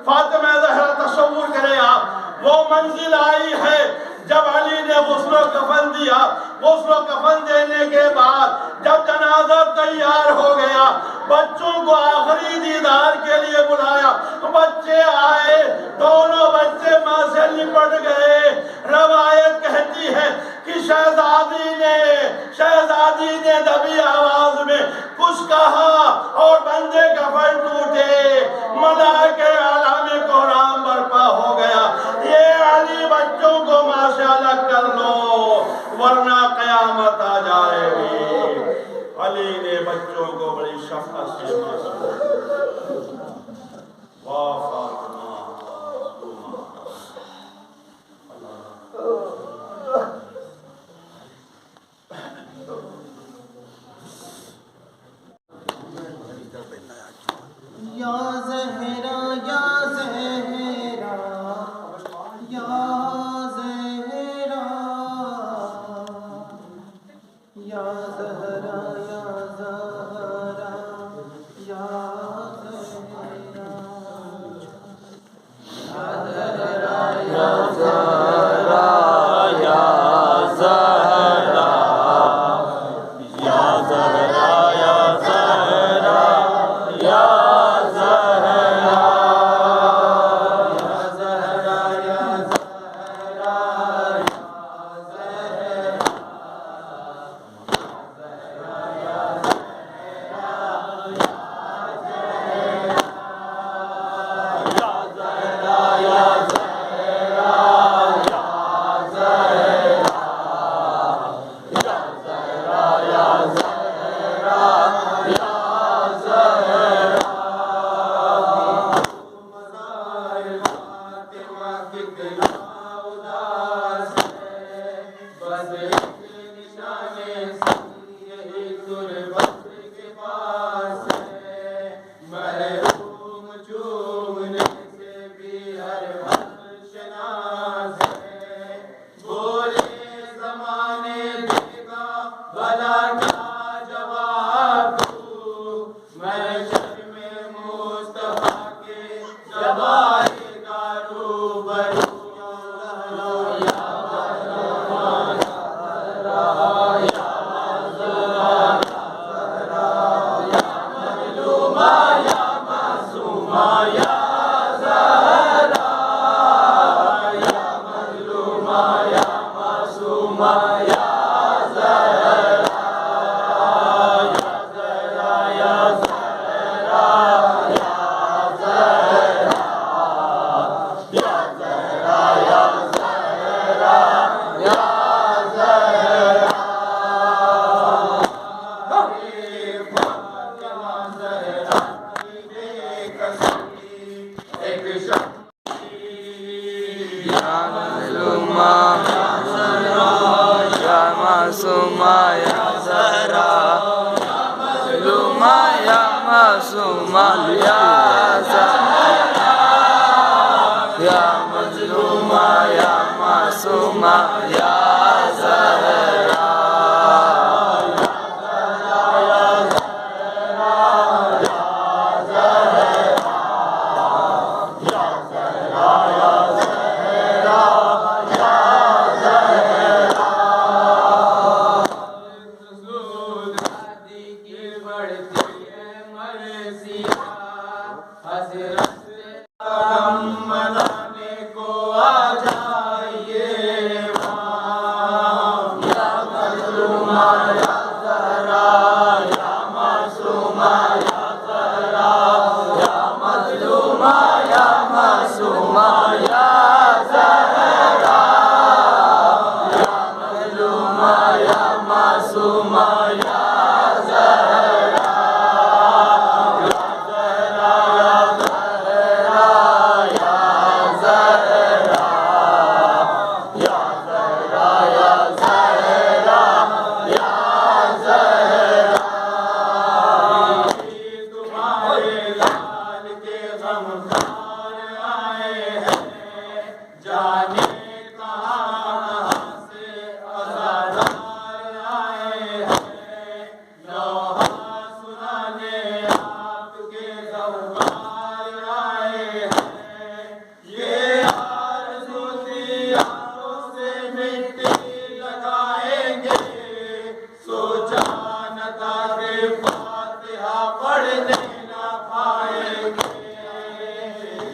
فاطمہ زہرا تصور کرے آپ وہ منزل آئی ہے جب علی نے غسل و کفن دیا غسل و کفن دینے کے بعد جب جنازہ تیار ہو گیا بچوں کو آخری دیدار کے لیے بلایا بچے آئے دونوں بچے ماں سے لپٹ گئے روایت کہتی ہے کہ شہزادی نے دبی آواز میں کچھ کہا اور بندے کفن ٹوٹے ملائکہ عالم قرآن برپا ہو گیا یہ علی بچوں کو ماں سے الگ کر لو ورنہ قیامت آ جائے گی علی نے بچوں کو بڑی شفقت سے ماں سے واہ فاطمہ یا زہرا یا زہرا یا زہرا یا زہرا یا زہرا یا زہرا یا زہرا یا زہرا یا زہرا یا زہرا یا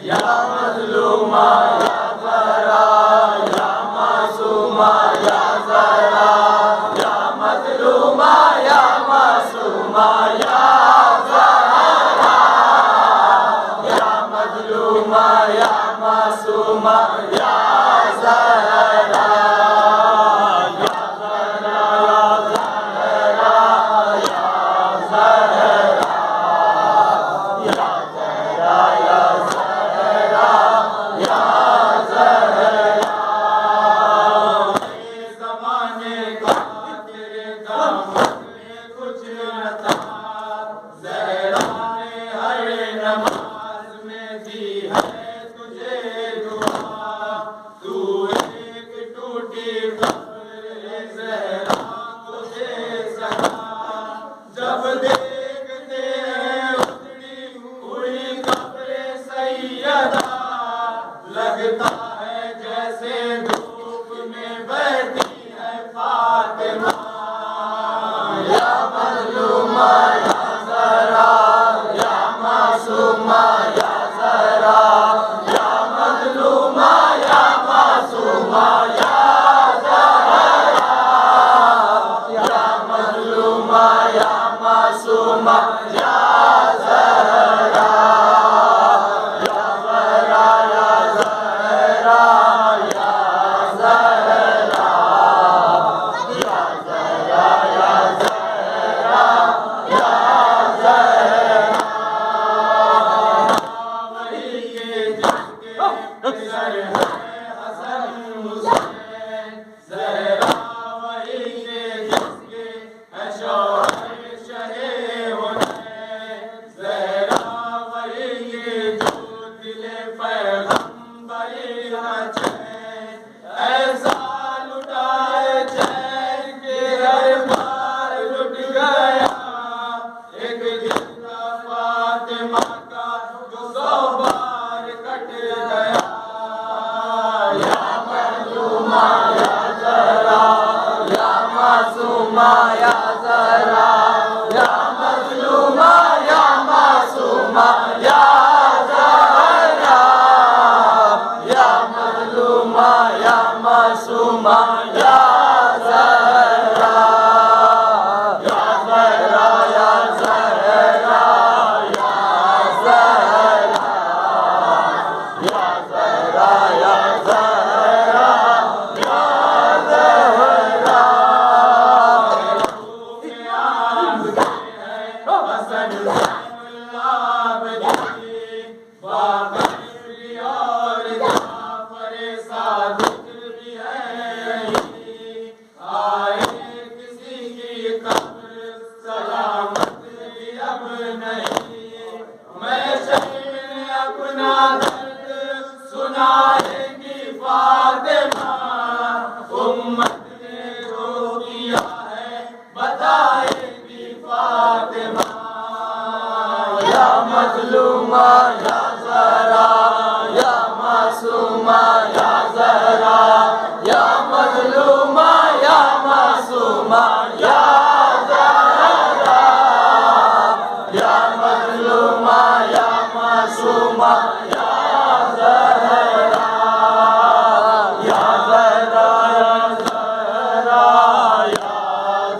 یا مظلومہ یا زہرا یا معصومہ یا زہرا یا مظلومہ یا معصومہ یا زہرا یا مظلومہ یا معصومہ یا زہرا یا زہرا یا زہرا یا زہرا یا زہرا یا زہرا زمانے کا تیرے دامن میں کچھ نہ تھا زہرا نے ہر نماز میں دی ہے تجھے دعا تو ایک ٹوٹی قبر زہرا کو دے سکا جب دیکھتے ہیں اجڑی ہوئی قبر سیدہ لگتا ہے جیسے دھوپ میں بہتی ہے فاطمہ یا مظلومہ یا زہرا یا معصومہ یا زہرا یا مظلومہ یا معصومہ یا زہرا یا مظلومہ یا معصومہ یا زہرا یا زہرا یا زہرا یا زہرا یا زہرا یا زہرا یا زہرا وہی کے جس کے پسر ہے حسن حسین زہرا وہی کے جس کے ہے شوہر شہ حنین زہرا وہی کے جو دل پیغمبری نہ چین ایسا لٹائے چین کے ہر بار لٹ گیا ایک دل تھا فاطمہ کا جو 100 بار کٹ گیا یا مظلومہ یا زہرا یا معصومہ یا زہرا یا مظلومہ یا معصومہ یا زہرا یا مظلومہ یا معصومہ یا زہرا یا زہرا یا زہرا یا زہرا یا زہرا یا زہرا یا زہرا حسن العابدین باقر اور جعفر صادق بھی ہے آئے کسی کی قبر سلامت بھی اب نہیں میں شہر اپنا درد سنائے گی فاطمہ امت نے جو کیا ہے بتائے گی فاطمہ یا مظلومہ یا زہرا یا معصومہ یا زہرا یا مظلومہ یا معصومہ یا زہرا یا مظلومہ یا معصومہ یا زہرا یا زہرا یا زہرا یا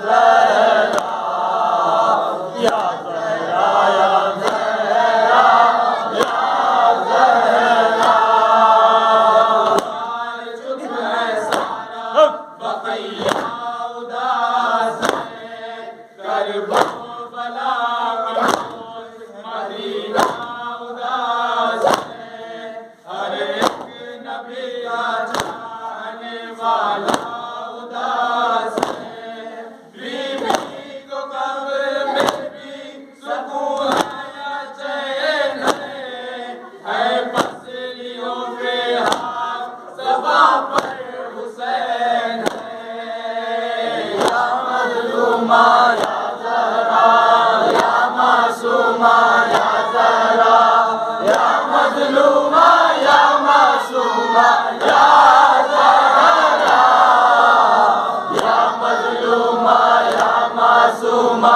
زہرا یا زہرا یا زہرا چپ ہے سارا بقیہ اداس ہے کربلا خاموش مدینہ اداس ہے ہر ایک نبی کا چاہنے والا اداس ہے بیوی کو قبر میں بھی سکون ہے یا چین ہے پسلیوں پہ ہاتھ صفا پر حسین ہے یا مظلومہ یا زہرا یا معصومہ یا زہرا یا مظلومہ یا معصومہ یا زہرا یا مظلومہ یا معصومہ